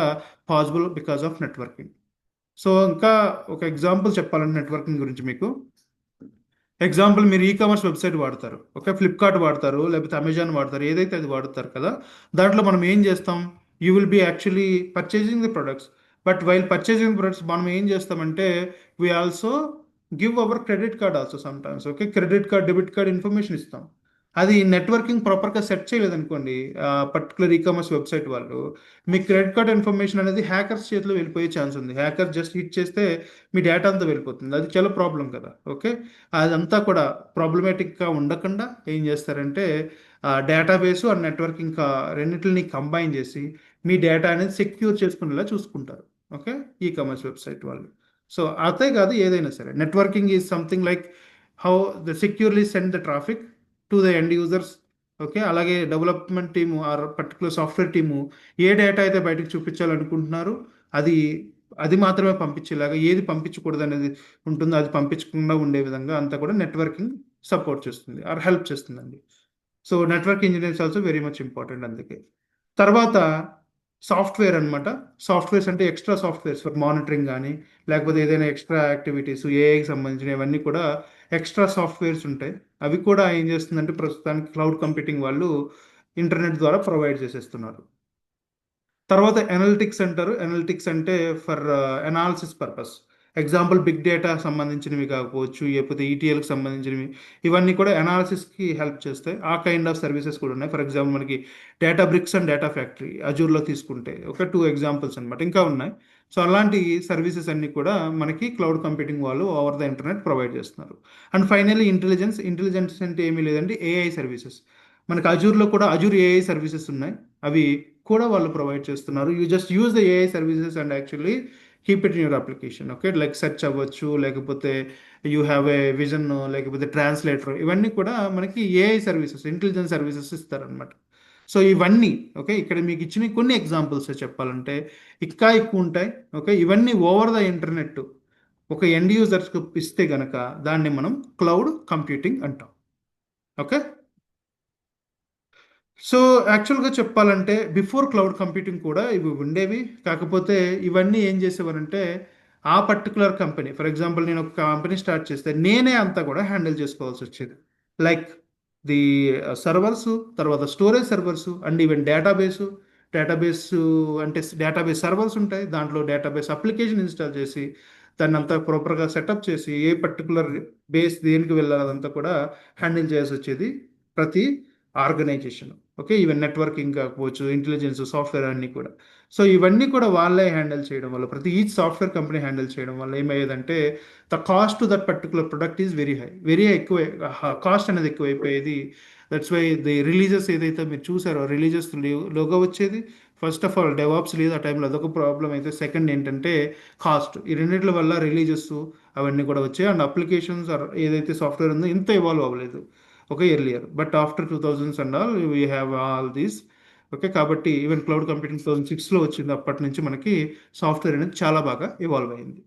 possible because of networking. So ఇంకా ఒక ఎగ్జాంపుల్ చెప్పాలంటే నెట్వర్కింగ్ గురించి మీకు, ఎగ్జాంపుల్ మీరు కామర్స్ వెబ్సైట్ వాడతారు. ఓకే, ఫ్లిప్కార్ట్ వాడతారు, లేకపోతే అమెజాన్ వాడతారు, ఏదైతే అది వాడతారు కదా, దాంట్లో మనం ఏం చేస్తాం, you will be actually purchasing the products. But while purchasing products మనం ఏం చేస్తామంటే we also give our credit card also sometimes. Okay, credit card debit card information ఇస్తాం. అది నెట్వర్కింగ్ ప్రాపర్గా సెట్ చేయలేదనుకోండి పర్టికులర్ కామర్స్ వెబ్సైట్ వాళ్ళు, మీ క్రెడిట్ కార్డ్ ఇన్ఫర్మేషన్ అనేది హ్యాకర్స్ చేతిలో వెళ్ళిపోయే ఛాన్స్ ఉంది. హ్యాకర్ జస్ట్ హిట్ చేస్తే మీ డేటా అంతా వెళ్ళిపోతుంది, అది చాలా ప్రాబ్లం కదా. ఓకే, అదంతా కూడా ప్రాబ్లమేటిక్గా ఉండకుండా ఏం చేస్తారంటే డేటాబేసు అండ్ నెట్వర్కింగ్ రెండింటిని కంబైన్ చేసి మీ డేటా అనేది సెక్యూర్ చేసుకునేలా చూసుకుంటారు. ఓకే, కామర్స్ వెబ్సైట్ వాళ్ళు. సో అదే కాదు, ఏదైనా సరే networking is something like how the securely send the traffic to the end users. Okay, అలాగే development team or particular software team ఏ డేటా అయితే బయటకు చూపించాలనుకుంటున్నారో అది అది మాత్రమే పంపించేలాగా, ఏది పంపించకూడదు అనేది ఉంటుందో అది పంపించకుండా ఉండే విధంగా అంతా కూడా నెట్వర్కింగ్ సపోర్ట్ చేస్తుంది ఆర్ హెల్ప్ చేస్తుందండి. So network engineers also very much important అందుకే. తర్వాత సాఫ్ట్వేర్ అన్నమాట. సాఫ్ట్వేర్స్ అంటే ఎక్స్ట్రా సాఫ్ట్వేర్స్ ఫర్ మానిటరింగ్ కానీ, లేకపోతే ఏదైనా ఎక్స్ట్రా యాక్టివిటీస్ ఏఐకి సంబంధించినవన్నీ కూడా ఎక్స్ట్రా సాఫ్ట్వేర్స్ ఉంటాయి. అవి కూడా ఏం చేస్తుందంటే ప్రస్తుతానికి క్లౌడ్ కంప్యూటింగ్ వాళ్ళు ఇంటర్నెట్ ద్వారా ప్రొవైడ్ చేసేస్తున్నారు. తర్వాత ఎనలిటిక్స్ అంటారు. ఎనలిటిక్స్ అంటే for analysis purpose. Example big data సంబంధించినవి కాకపోవచ్చు, లేకపోతే ఈటీఎల్కి సంబంధించినవి, ఇవన్నీ కూడా అనాలిసిస్కి హెల్ప్ చేస్తాయి. ఆ కైండ్ ఆఫ్ సర్వీసెస్ కూడా ఉన్నాయి. ఫర్ ఎగ్జాంపుల్ మనకి Databricks and data factory అజూర్లో తీసుకుంటే ఒక 2 ఎగ్జాంపుల్స్ అనమాట. ఇంకా ఉన్నాయి. సో అలాంటి సర్వీసెస్ అన్నీ కూడా మనకి క్లౌడ్ కంప్యూటింగ్ వాళ్ళు ఓవర్ ద ఇంటర్నెట్ ప్రొవైడ్ చేస్తున్నారు. And finally intelligence. ఇంటెలిజెన్స్ అంటే ఏమీ లేదండి, ఏఐ సర్వీసెస్. మనకి అజూర్లో కూడా అజూర్ ఏఐ సర్వీసెస్ ఉన్నాయి. అవి కూడా వాళ్ళు ప్రొవైడ్ చేస్తున్నారు. You just use the AI services and actually keep it in your application. Okay, like search అవ్వచ్చు, లేకపోతే యూ హ్యావ్ ఏ విజన్, లేకపోతే ట్రాన్స్లేటర్, ఇవన్నీ కూడా మనకి ఏఐ సర్వీసెస్, ఇంటెలిజెన్స్ సర్వీసెస్ ఇస్తారనమాట. సో ఇవన్నీ ఓకే, ఇక్కడ మీకు ఇచ్చిన కొన్ని ఎగ్జాంపుల్స్ చెప్పాలంటే ఇంకా ఎక్కువ ఉంటాయి. ఓకే, ఇవన్నీ ఓవర్ ద ఇంటర్నెట్ ఒక ఎండ్ యూజర్స్కి ఇస్తే గనక దాన్ని మనం క్లౌడ్ కంప్యూటింగ్ అంటాం. ఓకే, సో యాక్చువల్గా చెప్పాలంటే బిఫోర్ క్లౌడ్ కంప్యూటింగ్ కూడా ఇవి ఉండేవి. కాకపోతే ఇవన్నీ ఏం చేసేవారంటే ఆ పర్టికులర్ కంపెనీ, ఫర్ ఎగ్జాంపుల్ నేను ఒక కంపెనీ స్టార్ట్ చేస్తే నేనే అంతా కూడా హ్యాండిల్ చేసుకోవాల్సి వచ్చేది. లైక్ ది సర్వర్స్, తర్వాత storage servers and even database అంటే డేటాబేస్ సర్వర్స్ ఉంటాయి, దాంట్లో డేటాబేస్ అప్లికేషన్ ఇన్స్టాల్ చేసి దాన్ని అంతా ప్రాపర్గా సెటప్ చేసి ఏ పర్టికులర్ బేస్ దేనికి వెళ్ళాలి అదంతా కూడా హ్యాండిల్ చేయాల్సి వచ్చేది ప్రతి ఆర్గనైజేషన్. ఓకే, ఈవెన్ నెట్వర్కింగ్ కాకపోవచ్చు, ఇంటెలిజెన్స్, సాఫ్ట్వేర్ అన్నీ కూడా. సో ఇవన్నీ కూడా వాళ్ళే హ్యాండిల్ చేయడం వల్ల, ప్రతి ఈచ్ సాఫ్ట్వేర్ కంపెనీ హ్యాండిల్ చేయడం వల్ల ఏమయ్యేదంటే the cost to that particular product is very high, very ఎక్కువ, కాస్ట్ అనేది ఎక్కువైపోయేది. దట్స్ వై ది రిలీజెస్ ఏదైతే మీరు చూసారో రిలీజెస్ లోగా వచ్చేది. ఫస్ట్ ఆఫ్ ఆల్ డెవాప్స్ లేదు ఆ టైంలో, అదొక ప్రాబ్లం అయితే. సెకండ్ ఏంటంటే కాస్ట్. ఈ రెండింటి వల్ల రిలీజెస్ అవన్నీ కూడా వచ్చాయి. అండ్ అప్లికేషన్స్ ఏదైతే సాఫ్ట్వేర్ ఉందో ఇంత ఇవాల్వ్ అవ్వలేదు okay earlier. But after 2000s and all we have all these. Okay, కాబట్టి ఈవెన్ క్లౌడ్ కంప్యూటింగ్ 2006లో వచ్చింది. అప్పటి నుంచి మనకి సాఫ్ట్వేర్ అనేది చాలా బాగా ఇవాల్వ్ అయింది.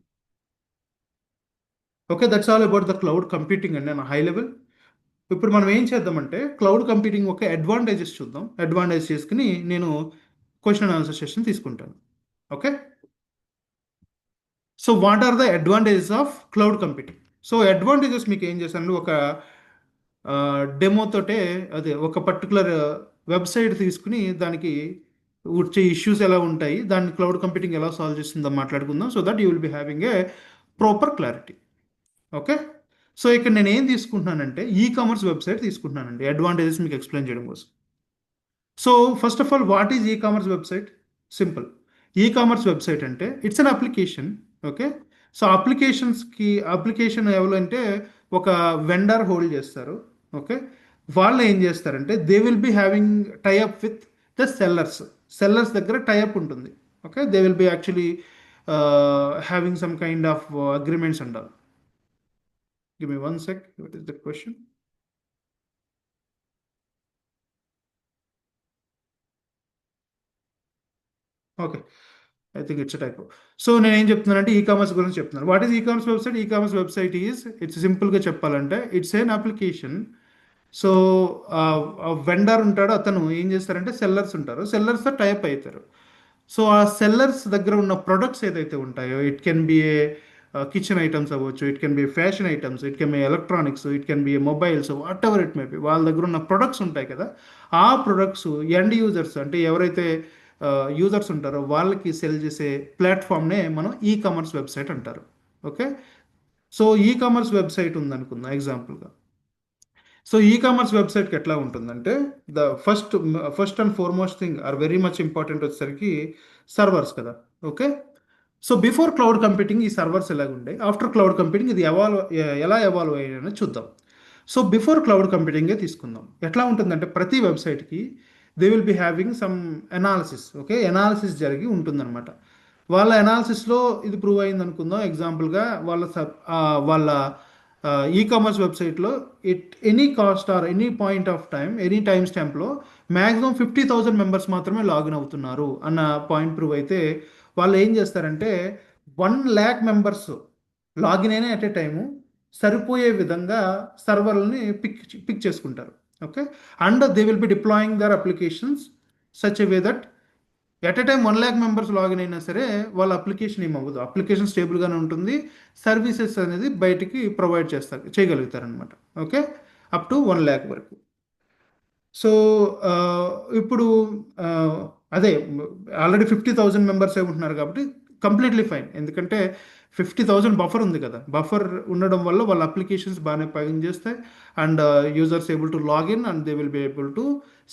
Okay, that's all about the cloud computing అండి నా హై లెవెల్. ఇప్పుడు మనం ఏం చేద్దామంటే క్లౌడ్ కంప్యూటింగ్ ఒక అడ్వాంటేజెస్ చూద్దాం. అడ్వాంటేజ్ చేసుకుని నేను క్వశ్చన్ అండ్ ఆన్సర్ సెషన్ తీసుకుంటాను. Okay, so what are the advantages of cloud computing? So advantages మీకు ఏం చేశాను, ఒక డెమో తోటే, అదే ఒక పర్టికులర్ వెబ్సైట్ తీసుకుని దానికి వచ్చే ఇష్యూస్ ఎలా ఉంటాయి, దాన్ని క్లౌడ్ కంప్యూటింగ్ ఎలా సాల్వ్ చేస్తుందో మాట్లాడుకుందాం. So that you will be having a proper clarity. Okay, so ఇక్కడ నేను ఏం తీసుకుంటున్నానంటే ఈ కామర్స్ వెబ్సైట్ తీసుకుంటున్నానండి అడ్వాంటేజెస్ మీకు ఎక్స్ప్లెయిన్ చేయడం కోసం. So first of all what is e-commerce website? Simple. E-commerce website అంటే it's an application. Okay, so application ఎవరు అంటే ఒక వెండర్ హోల్డ్ చేస్తారు. ఓకే, వాళ్ళు ఏం చేస్తారంటే they will be having tie up with the sellers దగ్గర టైఅప్ ఉంటుంది. Okay, they will be actually having some kind of agreements and all. Give me 1 sec. What is the question? Okay, I think it's type. So నేను ఏం చెప్తున్నానంటే ఈ కామర్స్ గురించి చెప్తున్నాను. What is e commerce website? E commerce website is, it's సింపుల్గా చెప్పాలంటే it's an application. So vendor ఉంటాడు, అతను ఏం చేస్తారంటే సెల్లర్స్ ఉంటారు, సెల్లర్స్తో టైప్ అవుతారు. సో ఆ సెల్లర్స్ దగ్గర ఉన్న ప్రొడక్ట్స్ ఏదైతే ఉంటాయో, it can be a kitchen items అవ్వచ్చు, it can be fashion items, it can be electronics, it can be mobiles, whatever it may be, వాళ్ళ దగ్గర ఉన్న ప్రొడక్ట్స్ ఉంటాయి కదా, ఆ ప్రొడక్ట్స్ ఎండ్ యూజర్స్ అంటే ఎవరైతే యూజర్స్ ఉంటారో వాళ్ళకి సెల్ చేసే ప్లాట్ఫామ్నే మనం ఈ కామర్స్ వెబ్సైట్ అంటారు. Okay, so e-commerce website ఉందనుకుందాం ఎగ్జాంపుల్గా. సో ఈ కామర్స్ వెబ్సైట్కి ఎట్లా ఉంటుందంటే the first and foremost thing or very much important వచ్చేసరికి సర్వర్స్ కదా. Okay, so before cloud computing ఈ సర్వర్స్ ఎలాగుండే, ఆఫ్టర్ క్లౌడ్ కంప్యూటింగ్ ఇది ఎలా ఎవాల్వ్ అయ్యాయని చూద్దాం. సో బిఫోర్ క్లౌడ్ కంప్యూటింగే తీసుకుందాం. ఎట్లా ఉంటుందంటే ప్రతి వెబ్సైట్కి they will be having some analysis. Okay, analysis జరిగి ఉంటుందన్నమాట. వాళ్ళ అనాలిసిస్లో ఇది ప్రూవ్ అయింది అనుకుందాం. ఎగ్జాంపుల్గా వాళ్ళ ఈ కామర్స్ వెబ్సైట్లో any cost or any point of time, any time స్టాంప్లో మ్యాక్సిమం 50,000 మెంబర్స్ మాత్రమే లాగిన్ అవుతున్నారు అన్న పాయింట్ ప్రూవ్ అయితే వాళ్ళు ఏం చేస్తారంటే 1,00,000 మెంబర్స్ లాగిన్ అయిన ఎట్ ఏ టైము సరిపోయే విధంగా సర్వర్లని పిక్ చేసుకుంటారు. Okay, and they will be deploying their applications such a way that at a time 1,00,000 members login అయినా సరే వాళ్ళ అప్లికేషన్ ఏమవ్వదు, అప్లికేషన్ స్టేబుల్గానే ఉంటుంది, సర్వీసెస్ అనేది బయటికి ప్రొవైడ్ చేయగలుగుతారనమాట. ఓకే, అప్ టు 1,00,000 వరకు. సో ఇప్పుడు అదే ఆల్రెడీ 50,000 మెంబర్స్ ఉంటున్నారు కాబట్టి కంప్లీట్లీ ఫైన్, ఎందుకంటే 50,000 బఫర్ ఉంది కదా, బఫర్ ఉండడం వల్ల వాళ్ళ అప్లికేషన్స్ బాగానే పనిచేస్తాయి and users able to login and they will be able to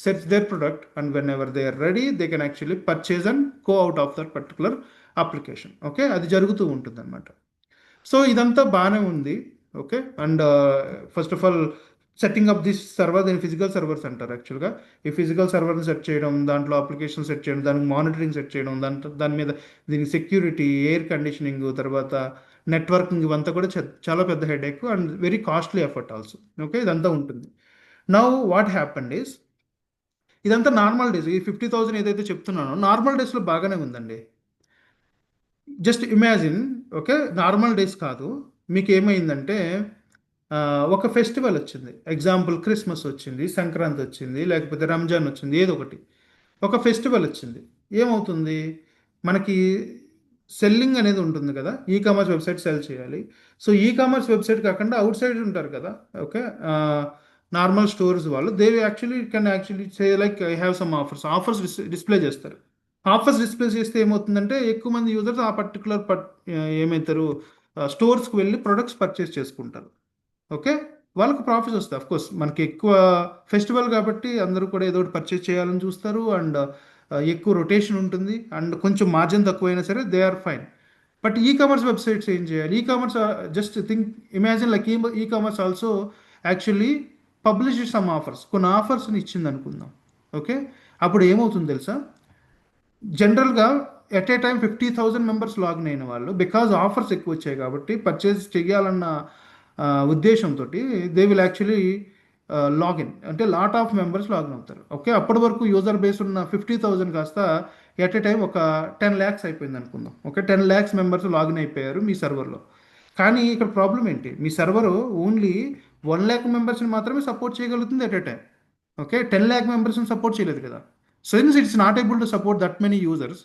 search their product and whenever they are ready they can actually purchase and go out of that particular application. Okay, అది జరుగుతూ ఉంటుంది అనమాట. సో ఇదంతా బాగానే ఉంది. Okay, and first of all setting up this server, దీని ఫిజికల్ సర్వర్స్ అంటారు యాక్చువల్గా. ఈ ఫిజికల్ సర్వర్ని సెట్ చేయడం, దాంట్లో అప్లికేషన్ సెట్ చేయడం, దానికి మానిటరింగ్ సెట్ చేయడం, దాని మీద దీనికి సెక్యూరిటీ, ఎయిర్ కండిషనింగ్, తర్వాత నెట్వర్కింగ్, ఇవంతా కూడా చాలా పెద్ద headache and very costly effort also. Okay, ఇదంతా ఉంటుంది. నౌ వాట్ హ్యాపెండ్ ఈస్, ఇదంతా నార్మల్ డేస్, ఈ 50,000 ఏదైతే చెప్తున్నానో నార్మల్ డేస్లో బాగానే ఉందండి. Just imagine, okay, normal days కాదు, మీకు ఏమైందంటే ఒక ఫెస్టివల్ వచ్చింది, ఎగ్జాంపుల్ క్రిస్మస్ వచ్చింది, సంక్రాంతి వచ్చింది, లేకపోతే రంజాన్ వచ్చింది, ఏదో ఒకటి ఒక ఫెస్టివల్ వచ్చింది. ఏమవుతుంది, మనకి సెల్లింగ్ అనేది ఉంటుంది కదా, ఈ కామర్స్ వెబ్సైట్ సెల్ చేయాలి. సో ఈ కామర్స్ వెబ్సైట్ కాకుండా అవుట్ సైడ్ ఉంటారు కదా, ఓకే, నార్మల్ స్టోర్స్ వాళ్ళు, they actually say like I have some offers display చేస్తారు. ఆఫర్స్ డిస్ప్లే చేస్తే ఏమవుతుందంటే ఎక్కువ మంది యూజర్స్ ఆ పర్టికులర్ ఏమవుతారు, స్టోర్స్కి వెళ్ళి ప్రొడక్ట్స్ పర్చేస్ చేసుకుంటారు. ఓకే, వాళ్ళకి ప్రాఫిట్స్ వస్తాయి. కోర్స్ మనకి ఎక్కువ ఫెస్టివల్ కాబట్టి అందరూ కూడా ఏదో ఒకటి పర్చేస్ చేయాలని చూస్తారు అండ్ ఎక్కువ రొటేషన్ ఉంటుంది అండ్ కొంచెం మార్జిన్ తక్కువైనా సరే they are fine. But e-commerce websites ఏం చేయాలి, e-commerce just think imagine like e-commerce also actually publish some offers, కొన్ని ఆఫర్స్ని ఇచ్చింది అనుకుందాం. ఓకే, అప్పుడు ఏమవుతుంది తెలుసా, జనరల్గా at a time 50,000 members login అయిన వాళ్ళు, బికాజ్ ఆఫర్స్ ఎక్కువ వచ్చాయి కాబట్టి పర్చేస్ చేయాలన్న ఉద్దేశంతో దే విల్ యాక్చువల్లీ లాగిన్, అంటే లాట్ ఆఫ్ మెంబర్స్ లాగిన్ అవుతారు. ఓకే, అప్పటి వరకు యూజర్ బేస్ ఉన్న 50,000 కాస్త ఎట్ ఏ టైం ఒక 10 lakhs అయిపోయింది అనుకుందాం. ఓకే, 10 lakhs మెంబర్స్ లాగిన్ అయిపోయారు మీ సర్వర్లో. కానీ ఇక్కడ ప్రాబ్లం ఏంటి, మీ సర్వర్ ఓన్లీ 1,00,000 మెంబర్స్ని మాత్రమే సపోర్ట్ చేయగలుగుతుంది at a time. Okay, 10 lakh మెంబర్స్ని సపోర్ట్ చేయలేదు కదా. Since it's not able to support that many users,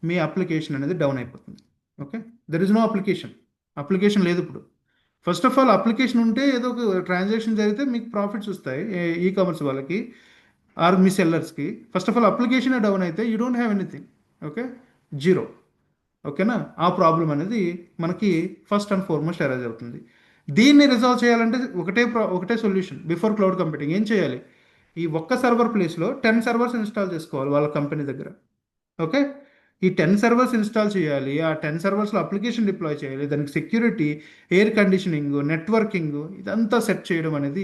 మీ అప్లికేషన్ అనేది డౌన్ అయిపోతుంది. Okay, there is no application లేదు ఇప్పుడు. ఫస్ట్ ఆఫ్ ఆల్ అప్లికేషన్ ఉంటే ఏదో ఒక ట్రాన్సాక్షన్ జరిగితే మీకు ప్రాఫిట్స్ వస్తాయి ఈ కామర్స్ వాళ్ళకి ఆర్ మీ సెల్లర్స్కి. First of all application down అయితే you don't have anything. Okay, zero. ఓకేనా, ఆ ప్రాబ్లం అనేది మనకి ఫస్ట్ అండ్ ఫార్మోస్ట్ అరైజ్ అవుతుంది. దీన్ని రిజాల్వ్ చేయాలంటే ఒకటే సొల్యూషన్, బిఫోర్ క్లౌడ్ కంప్యూటింగ్ ఏం చేయాలి, ఈ ఒక్క సర్వర్ ప్లేస్లో 10 సర్వర్స్ ఇన్స్టాల్ చేసుకోవాలి వాళ్ళ కంపెనీ దగ్గర. ఓకే, ఈ 10 సర్వర్స్ ఇన్స్టాల్ చేయాలి, ఆ 10 సర్వర్స్లో అప్లికేషన్ డిప్లాయ్ చేయాలి, దానికి సెక్యూరిటీ, ఎయిర్ కండిషనింగ్, నెట్వర్కింగ్, ఇదంతా సెట్ చేయడం అనేది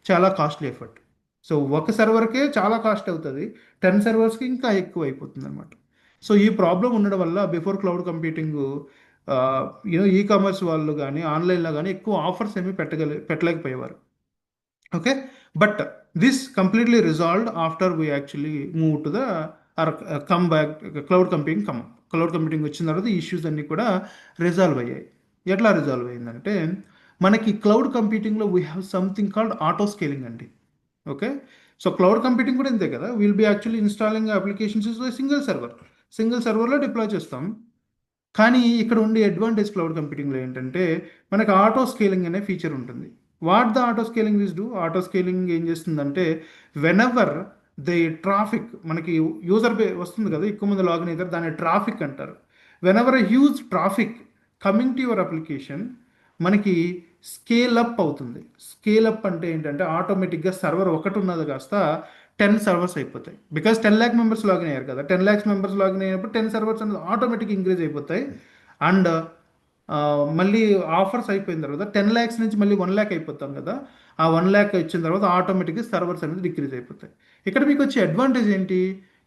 చాలా కాస్ట్లీ ఎఫర్ట్. సో ఒక సర్వర్కే చాలా కాస్ట్ అవుతుంది, 10 సర్వర్స్కి ఇంకా ఎక్కువ అయిపోతుంది అనమాట. సో ఈ ప్రాబ్లం ఉండడం వల్ల before cloud computing e commerce వాళ్ళు కానీ ఆన్లైన్లో కానీ ఎక్కువ ఆఫర్స్ ఏమీ పెట్టలేకపోయేవారు. Okay, but this completely resolved after we actually move to the come back cloud computing వచ్చిన తర్వాత ఈ ఇష్యూస్ అన్నీ కూడా రిజాల్వ్ అయ్యాయి. ఎట్లా రిజాల్వ్ అయ్యిందంటే, మనకి క్లౌడ్ కంప్యూటింగ్లో we have something called auto scaling అండి. ఓకే, సో క్లౌడ్ కంప్యూటింగ్ కూడా ఇంతే కదా, will be actually installing applications single సర్వర్లో డిప్లాయ్ చేస్తాం. కానీ ఇక్కడ ఉండే అడ్వాంటేజ్ క్లౌడ్ కంప్యూటింగ్లో ఏంటంటే మనకి ఆటో స్కేలింగ్ అనే ఫీచర్ ఉంటుంది. What the auto scaling is do, auto scaling ఏం చేస్తుందంటే వెనెవర్ ది ట్రాఫిక్, మనకి యూజర్ వస్తుంది కదా, ఎక్కువ మంది లాగిన్ అవుతారు, దాన్ని ట్రాఫిక్ అంటారు. Whenever a huge traffic coming to your application, మనకి స్కేల్ అప్ అవుతుంది. స్కేల్ అప్ అంటే ఏంటంటే ఆటోమేటిక్గా సర్వర్ ఒకటి ఉన్నది కాస్త 10 సర్వర్స్ అయిపోతాయి. బికాస్ 10 lakh మెంబర్స్ లాగిన్ అయ్యారు కదా, 10 lakhs మెంబర్స్ లాగిన్ అయినప్పుడు 10 సర్వర్స్ అనేది ఆటోమేటిక్గా ఇంక్రీజ్ అయిపోతాయి. అండ్ మళ్ళీ ఆఫర్స్ అయిపోయిన తర్వాత 10 lakhs నుంచి మళ్ళీ 1 lakh అయిపోతాం కదా, ఆ 1 lakh ఇచ్చిన తర్వాత ఆటోమేటిక్గా సర్వర్స్ అనేది డిక్రీజ్ అయిపోతాయి. ఇక్కడ మీకు వచ్చే అడ్వాంటేజ్ ఏంటి,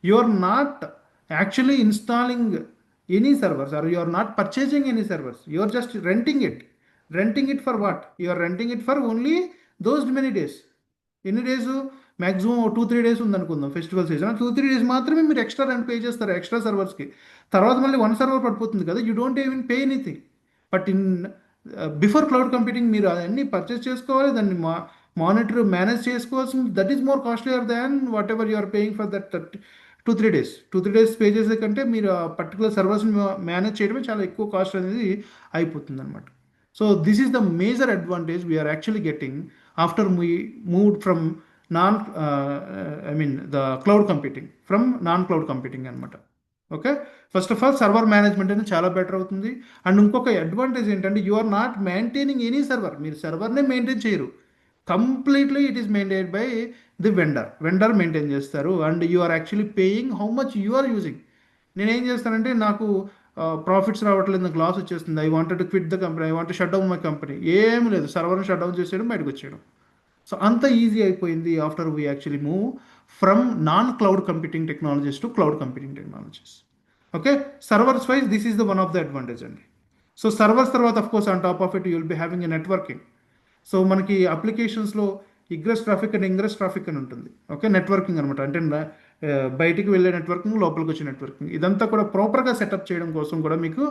you are not actually installing any servers or you are not purchasing any servers, you are just renting it for what, you are renting it for only those many days. ఎన్ని డేస్, మ్యాక్సిమం 2-3 డేస్ ఉందనుకుందాం ఫెస్టివల్ సీజన్, 2-3 డేస్ మాత్రమే మీరు ఎక్స్ట్రా రెంట్ పే చేస్తారు ఎక్స్ట్రా సర్వర్స్కి. తర్వాత మళ్ళీ వన్ సర్వర్ పడిపోతుంది కదా, you don't even pay anything. But in before cloud computing మీరు అవన్నీ పర్చేస్ చేసుకోవాలి, దాన్ని మానిటర్ మేనేజ్ చేసుకోవాల్సింది. That is more costlier than whatever you are paying for that 2-3 days. 2-3 days pay చేసే కంటే మీరు ఆ పర్టికులర్ సర్వర్స్ని మేనేజ్ చేయడమే చాలా ఎక్కువ కాస్ట్ అనేది అయిపోతుంది అనమాట. So this is the major advantage we are actually getting after we moved from the cloud computing from non-cloud computing అనమాట. Okay, first of all server management అనేది చాలా బెటర్ అవుతుంది. అండ్ ఇంకొక అడ్వాంటేజ్ ఏంటంటే you are not maintaining any server, మీరు సర్వర్నే మెయింటైన్ చేయరు, completely it is maintained by the vendor maintain చేస్తారు. And you are actually paying how much you are using. నేనేం చేస్తానంటే నాకు ప్రాఫిట్స్ రావట్లేదు, నాకు లాస్ వచ్చేస్తుంది, I wanted to quit the company, I want shut down my company, ఏం లేదు, సర్వర్ని షట్ డౌన్ చేసేయడం, బయటకు వచ్చేయడం. సో అంత ఈజీ అయిపోయింది after we actually move from non cloud computing technologies to cloud computing technologies. Okay, servers wise this is the one of the advantage అండి. సో సర్వర్స్ తర్వాత of course on top of it you will be having a networking. So మనకి అప్లికేషన్స్లో ఇగ్రెస్ ట్రాఫిక్ అండ్ ఇంగ్రెస్ ట్రాఫిక్ అని ఉంటుంది. ఓకే, నెట్వర్కింగ్ అనమాట, అంటే బయటికి వెళ్ళే నెట్వర్కింగ్, లోపలికి వచ్చే నెట్వర్కింగ్, ఇదంతా కూడా ప్రాపర్గా సెటప్ చేయడం కోసం కూడా మీకు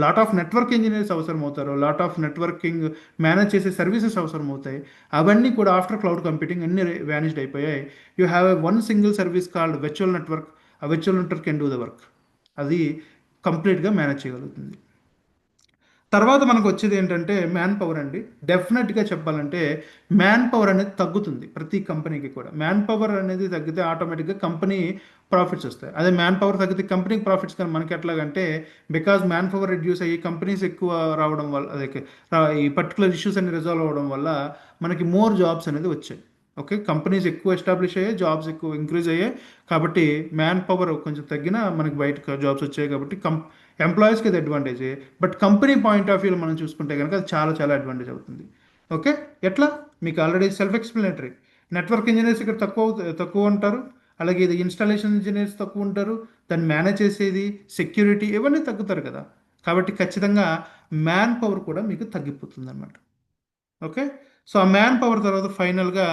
లాట్ ఆఫ్ నెట్వర్క్ ఇంజనీర్స్ అవసరం అవుతారు, లాట్ ఆఫ్ నెట్వర్కింగ్ మేనేజ్ చేసే సర్వీసెస్ అవసరం అవుతాయి. అవన్నీ కూడా ఆఫ్టర్ క్లౌడ్ కంప్యూటింగ్ అన్ని వ్యానిష్డ్ అయిపోయాయి. You have a one single service called virtual network. ఆ virtual network can do the work, అది కంప్లీట్గా మేనేజ్ చేయగలుగుతుంది. తర్వాత మనకు వచ్చేది ఏంటంటే మ్యాన్ పవర్ అండి. డెఫినెట్గా చెప్పాలంటే మ్యాన్ పవర్ అనేది తగ్గుతుంది ప్రతి కంపెనీకి కూడా. మ్యాన్ పవర్ అనేది తగ్గితే ఆటోమేటిక్గా కంపెనీ ప్రాఫిట్స్ వస్తాయి. అదే మ్యాన్ పవర్ తగ్గితే కంపెనీకి ప్రాఫిట్స్, కానీ మనకి ఎట్లాగంటే బికాజ్ మ్యాన్ పవర్ రిడ్యూస్ అయ్యి కంపెనీస్ ఎక్కువ రావడం వల్ల, అదే ఈ పర్టికులర్ ఇష్యూస్ అన్ని రిజాల్వ్ అవ్వడం వల్ల మనకి మోర్ జాబ్స్ అనేది వచ్చాయి. ఓకే, కంపెనీస్ ఎక్కువ ఎస్టాబ్లిష్ అయ్యాయి, జాబ్స్ ఎక్కువ ఇంక్రీజ్ అయ్యాయి, కాబట్టి మ్యాన్ పవర్ కొంచెం తగ్గినా మనకి బయట జాబ్స్ వచ్చాయి, కాబట్టి ఎంప్లాయీస్కి అది advantage. But company point of వ్యూలో మనం చూసుకుంటే కనుక అది చాలా చాలా అడ్వాంటేజ్ అవుతుంది. ఓకే, ఎట్లా మీకు already self explanatory. Network engineers ఇక్కడ తక్కువ ఉంటారు, అలాగే ఇది ఇన్స్టాలేషన్ ఇంజనీర్స్ తక్కువ ఉంటారు, దాన్ని మేనేజ్ చేసేది, సెక్యూరిటీ, ఇవన్నీ తగ్గుతారు కదా, కాబట్టి ఖచ్చితంగా మ్యాన్ పవర్ కూడా మీకు తగ్గిపోతుంది అన్నమాట. ఓకే, సో ఆ మ్యాన్ పవర్ తర్వాత ఫైనల్గా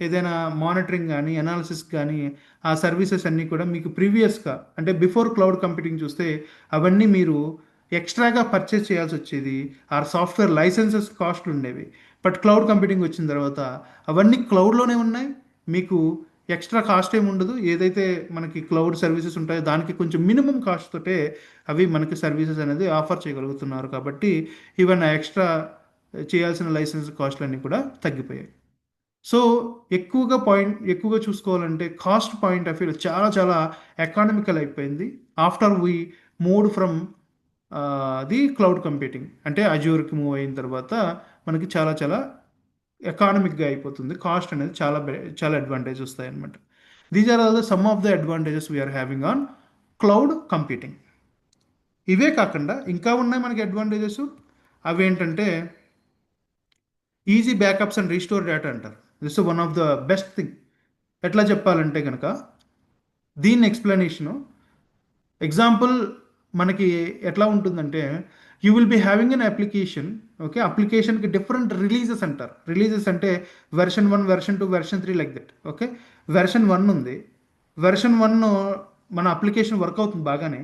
ఏదైనా మానిటరింగ్ కానీ అనాలిసిస్ కానీ ఆ సర్వీసెస్ అన్నీ కూడా మీకు ప్రీవియస్గా అంటే బిఫోర్ క్లౌడ్ కంప్యూటింగ్ చూస్తే అవన్నీ మీరు ఎక్స్ట్రాగా పర్చేస్ చేయాల్సి వచ్చేది, ఆ సాఫ్ట్వేర్ లైసెన్సెస్ కాస్ట్లు ఉండేవి. బట్ క్లౌడ్ కంప్యూటింగ్ వచ్చిన తర్వాత అవన్నీ క్లౌడ్లోనే ఉన్నాయి, మీకు ఎక్స్ట్రా కాస్ట్ ఏమి ఉండదు. ఏదైతే మనకి క్లౌడ్ సర్వీసెస్ ఉంటాయో దానికి కొంచెం మినిమం కాస్ట్ తోటే అవి మనకి సర్వీసెస్ అనేది ఆఫర్ చేయగలుగుతున్నారు, కాబట్టి ఈవెన్ ఎక్స్ట్రా చేయాల్సిన లైసెన్స్ కాస్ట్లు అన్నీ కూడా తగ్గిపోయాయి. సో ఎక్కువగా చూసుకోవాలంటే కాస్ట్ పాయింట్ ఆఫ్ వ్యూలో చాలా చాలా ఎకానమికల్ అయిపోయింది after we moved from the cloud computing. అంటే అజ్యూర్కి మూవ్ అయిన తర్వాత మనకి చాలా చాలా ఎకానమిక్గా అయిపోతుంది, కాస్ట్ అనేది చాలా చాలా అడ్వాంటేజ్ వస్తాయి అనమాట. These are all the some of the advantages we're having on cloud computing. ఇవే కాకుండా ఇంకా ఉన్నాయి మనకి అడ్వాంటేజెస్. అవి ఏంటంటే easy backups and restore data అంటారు. This one of the best thing. ఎట్లా చెప్పాలంటే కనుక దీని ఎక్స్ప్లెనేషను ఎగ్జాంపుల్ మనకి ఎట్లా ఉంటుందంటే you will be having an application. Okay, అప్లికేషన్కి డిఫరెంట్ రిలీజెస్ అంటారు. రిలీజెస్ అంటే version 1, version 2, version 3 like that. Okay, version 1 ఉంది, వెర్షన్ 1 మన అప్లికేషన్ వర్క్ అవుతుంది బాగానే.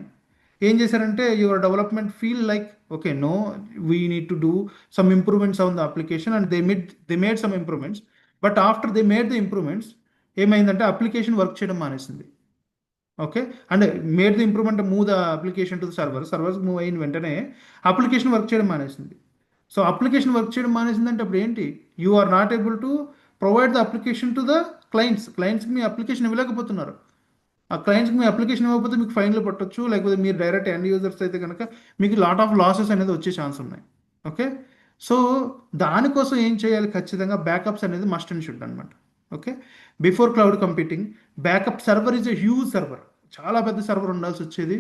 ఏం చేశారంటే your development feel like okay no we need to do some improvements on the application and they made some improvements. But after they made the improvements ఏమైందంటే అప్లికేషన్ వర్క్ చేయడం మానేసింది. ఓకే, అంటే made the improvement move the application to the servers move అయిన వెంటనే అప్లికేషన్ వర్క్ చేయడం మానేసింది. సో అప్లికేషన్ వర్క్ చేయడం మానేసిందంటే అప్పుడు ఏంటి, you are not able to provide the application to the క్లయింట్స్కి మీ అప్లికేషన్ ఇవ్వలేకపోతున్నారు. ఆ క్లయింట్స్కి మీ అప్లికేషన్ ఇవ్వకపోతే మీకు ఫైన్లు పట్టొచ్చు, లేకపోతే మీరు డైరెక్ట్ ఎండ్ యూజర్స్ అయితే కనుక మీకు లాట్ ఆఫ్ లాసెస్ అనేది వచ్చే ఛాన్స్ ఉన్నాయి. ఓకే, సో దానికోసం ఏం చేయాలి, ఖచ్చితంగా బ్యాకప్స్ అనేది మస్ట్ అండ్ షుడ్ అనమాట. Okay, before cloud computing backup server is a huge server, చాలా పెద్ద సర్వర్ ఉండాల్సి వచ్చేది.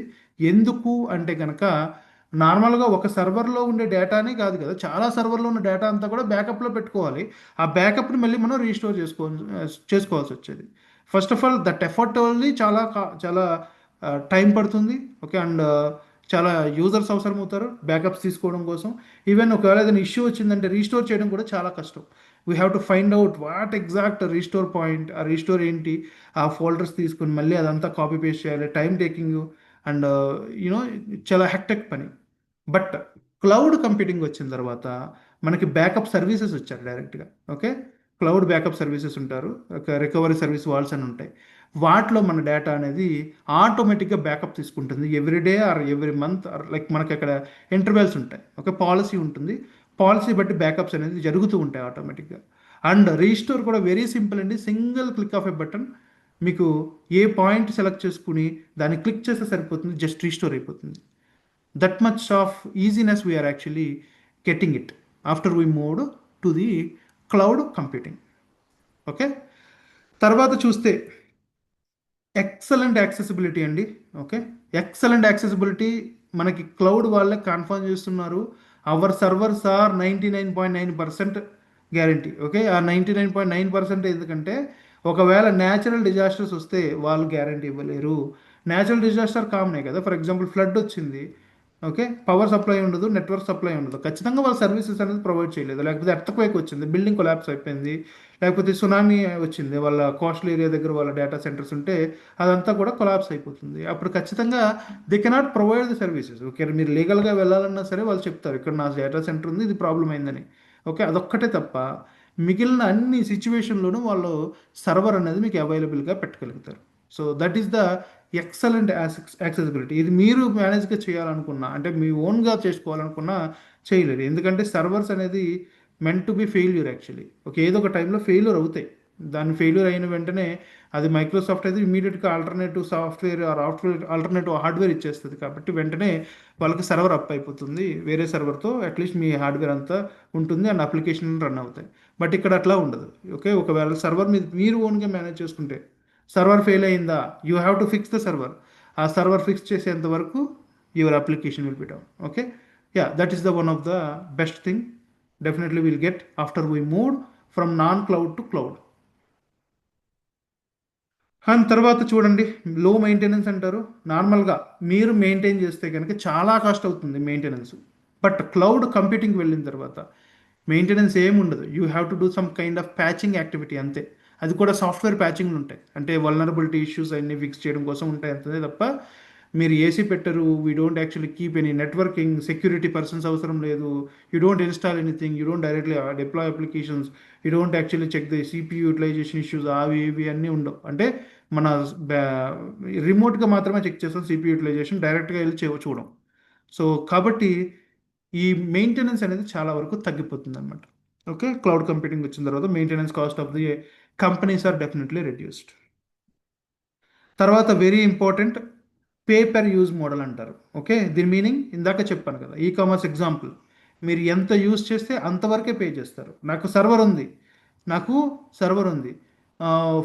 ఎందుకు అంటే కనుక నార్మల్గా ఒక సర్వర్లో ఉండే డేటానే కాదు కదా, చాలా సర్వర్లో ఉన్న డేటా అంతా కూడా బ్యాకప్లో పెట్టుకోవాలి. ఆ బ్యాకప్ని మళ్ళీ మనం రీస్టోర్ చేసుకోవాల్సి వచ్చేది. First of all that effort only చాలా చాలా టైం పడుతుంది. ఓకే, అండ్ చాలా యూజర్స్ అవసరం అవుతారు బ్యాకప్స్ తీసుకోవడం కోసం. ఈవెన్ ఒకవేళ ఏదైనా ఇష్యూ వచ్చిందంటే రీస్టోర్ చేయడం కూడా చాలా కష్టం. We have to find out what exact restore point, ఆ రీస్టోర్ ఏంటి, ఆ ఫోల్డర్స్ తీసుకుని మళ్ళీ అదంతా కాపీ పేస్ట్ చేయాలి, టైం టేకింగ్ అండ్ యూనో చాలా హెక్టెక్ పని. బట్ క్లౌడ్ కంప్యూటింగ్ వచ్చిన తర్వాత మనకి బ్యాకప్ సర్వీసెస్ వచ్చారు డైరెక్ట్గా. ఓకే, క్లౌడ్ బ్యాకప్ సర్వీసెస్ ఉంటారు, రికవరీ సర్వీస్ వాల్స్ అని ఉంటాయి. వాటిలో మన డేటా అనేది ఆటోమేటిక్గా బ్యాకప్ తీసుకుంటుంది every day or every month or like మనకి అక్కడ ఇంటర్వెల్స్ ఉంటాయి. ఓకే, పాలసీ ఉంటుంది, పాలసీ బట్టి బ్యాకప్స్ అనేది జరుగుతూ ఉంటాయి ఆటోమేటిక్గా. అండ్ రీస్టోర్ కూడా వెరీ సింపుల్ అండి, single click of a button. మీకు ఏ పాయింట్ సెలెక్ట్ చేసుకుని దాన్ని క్లిక్ చేస్తే సరిపోతుంది, జస్ట్ రీస్టోర్ అయిపోతుంది. That much of easiness we are actually getting it after we moved to the cloud computing. Okay, తర్వాత చూస్తే ఎక్సలెంట్ యాక్సెసిబిలిటీ అండి. ఓకే, ఎక్సలెంట్ యాక్సెసిబిలిటీ మనకి క్లౌడ్ వాళ్ళే కన్ఫర్మ్ చేస్తున్నారు. Our servers are 99.9% guarantee. Okay, ఆ 99.9% ఎందుకంటే ఒకవేళ న్యాచురల్ డిజాస్టర్స్ వస్తే వాళ్ళు గ్యారంటీ ఇవ్వలేరు. న్యాచురల్ డిజాస్టర్ కామనే కదా, ఫర్ ఎగ్జాంపుల్ ఫ్లడ్ వచ్చింది, ఓకే, పవర్ సప్లై ఉండదు, నెట్వర్క్ సప్లై ఉండదు, ఖచ్చితంగా వాళ్ళ సర్వీసెస్ అనేది ప్రొవైడ్ చేయలేదు. లేకపోతే ఎర్త్క్వేక్ వచ్చింది, బిల్డింగ్ కొలాప్స్ అయిపోయింది, లేకపోతే సునామీ వచ్చింది, వాళ్ళ కోస్టల్ ఏరియా దగ్గర వాళ్ళ డేటా సెంటర్స్ ఉంటే అదంతా కూడా కొలాప్స్ అయిపోతుంది. అప్పుడు ఖచ్చితంగా they cannot provide the services. Okay, మీరు లీగల్గా వెళ్ళాలన్నా సరే వాళ్ళు చెప్తారు ఇక్కడ నా డేటా సెంటర్ ఉంది, ఇది ప్రాబ్లం అయిందని. ఓకే, అదొక్కటే తప్ప మిగిలిన అన్ని సిచ్యువేషన్లోనూ వాళ్ళు సర్వర్ అనేది మీకు అవైలబుల్గా పెట్టగలుగుతారు. So that is the excellent accessibility. ఇది మీరు మేనేజ్గా చేయాలనుకున్నా, అంటే మీ ఓన్గా చేసుకోవాలనుకున్నా చేయలేరు. ఎందుకంటే సర్వర్స్ అనేది meant to be failure actually. Okay, ఏదో ఒక టైంలో ఫెయిల్యూర్ అవుతాయి. దాని ఫెయిల్యూర్ అయిన వెంటనే అది మైక్రోసాఫ్ట్ అయితే ఇమీడియట్గా alternative software or alternative hardware ఇచ్చేస్తుంది. కాబట్టి వెంటనే వాళ్ళకి సర్వర్ అప్ అయిపోతుంది, వేరే సర్వర్తో అట్లీస్ట్ మీ హార్డ్వేర్ అంతా ఉంటుంది అండ్ అప్లికేషన్ రన్ అవుతాయి. బట్ ఇక్కడ అట్లా ఉండదు. ఓకే, ఒకవేళ సర్వర్ మీరు ఓన్గా మేనేజ్ చేసుకుంటే సర్వర్ ఫెయిల్ అయిందా, you have to fix the server. ఆ సర్వర్ ఫిక్స్ చేసేంత వరకు your application will be down. Okay, yeah, that is the one of the best thing definitely will get after we move from non cloud to cloud. And తర్వాత చూడండి, లో మెయింటెనెన్స్ అంటారు. నార్మల్గా మీరు మెయింటైన్ చేస్తే కనుక చాలా కాస్ట్ అవుతుంది మెయింటెనెన్స్. బట్ క్లౌడ్ కంప్యూటింగ్ వెళ్ళిన తర్వాత మెయింటెనెన్స్ ఏమి ఉండదు. You have to do some kind of patching activity అంతే. అది కూడా సాఫ్ట్వేర్ ప్యాచింగ్లు ఉంటాయి, అంటే వల్నరబిలిటీ ఇష్యూస్ అన్ని ఫిక్స్ చేయడం కోసం ఉంటాయి అంతే తప్ప మీరు ఏసీ పెట్టరు. We don't actually keep any networking, security persons అవసరం లేదు. You don't install anything, you don't directly deploy applications, you don't actually check the CPU utilization issues, అవి ఇవి అన్నీ ఉండవు. అంటే మన రిమోట్గా మాత్రమే చెక్ చేస్తాం సిపియూ యూటిలైజేషన్, డైరెక్ట్గా వెళ్ళి చూడం. సో కాబట్టి ఈ మెయింటెనెన్స్ అనేది చాలా వరకు తగ్గిపోతుంది అనమాట. ఓకే, క్లౌడ్ కంప్యూటింగ్ వచ్చిన తర్వాత maintenance cost of the companies are definitely reduced. తర్వాత very important, pay per use model అంటారు. ఓకే, దీని మీనింగ్ ఇందాక చెప్పాను కదా, ఈ కామర్స్ ఎగ్జాంపుల్, మీరు ఎంత యూజ్ చేస్తే అంతవరకే పే చేస్తారు. నాకు సర్వర్ ఉంది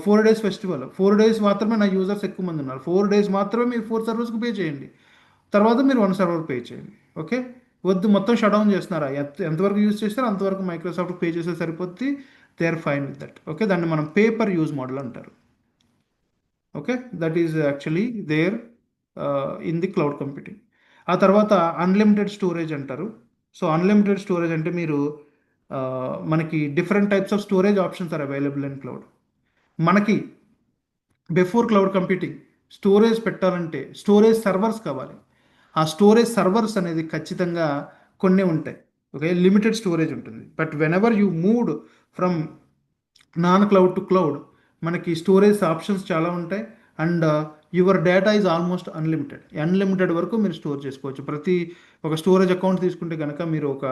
4 days ఫెస్టివల్, 4 days మాత్రమే నా యూజర్స్ ఎక్కువ మంది ఉన్నారు, 4 days మాత్రమే మీరు 4 సర్వర్స్కి పే చేయండి, తర్వాత మీరు 1 సర్వర్ పే చేయండి. ఓకే, వద్దు మొత్తం షట్ డౌన్ చేస్తున్నారా, ఎంతవరకు యూజ్ చేస్తారో అంతవరకు మైక్రోసాఫ్ట్ పే చేస్తే సరిపోద్ది, they are fine with that. Okay, దాన్ని మనం పేపర్ యూజ్ మోడల్ అంటారు. Okay, that is actually there in the cloud computing. ఆ తర్వాత అన్లిమిటెడ్ స్టోరేజ్ అంటారు. సో అన్లిమిటెడ్ స్టోరేజ్ అంటే మీరు మనకి different types of storage options are available in cloud. మనకి బిఫోర్ క్లౌడ్ కంప్యూటింగ్ స్టోరేజ్ పెట్టాలంటే స్టోరేజ్ సర్వర్స్ కావాలి. ఆ స్టోరేజ్ సర్వర్స్ అనేది ఖచ్చితంగా కొన్ని ఉంటాయి. ఓకే, లిమిటెడ్ స్టోరేజ్ ఉంటుంది. But whenever you moved from non cloud to cloud మనకి స్టోరేజ్ ఆప్షన్స్ చాలా ఉంటాయి and your data is almost unlimited వరకు మీరు స్టోర్ చేసుకోవచ్చు. ఒక స్టోరేజ్ అకౌంట్ తీసుకుంటే కనుక మీరు ఒక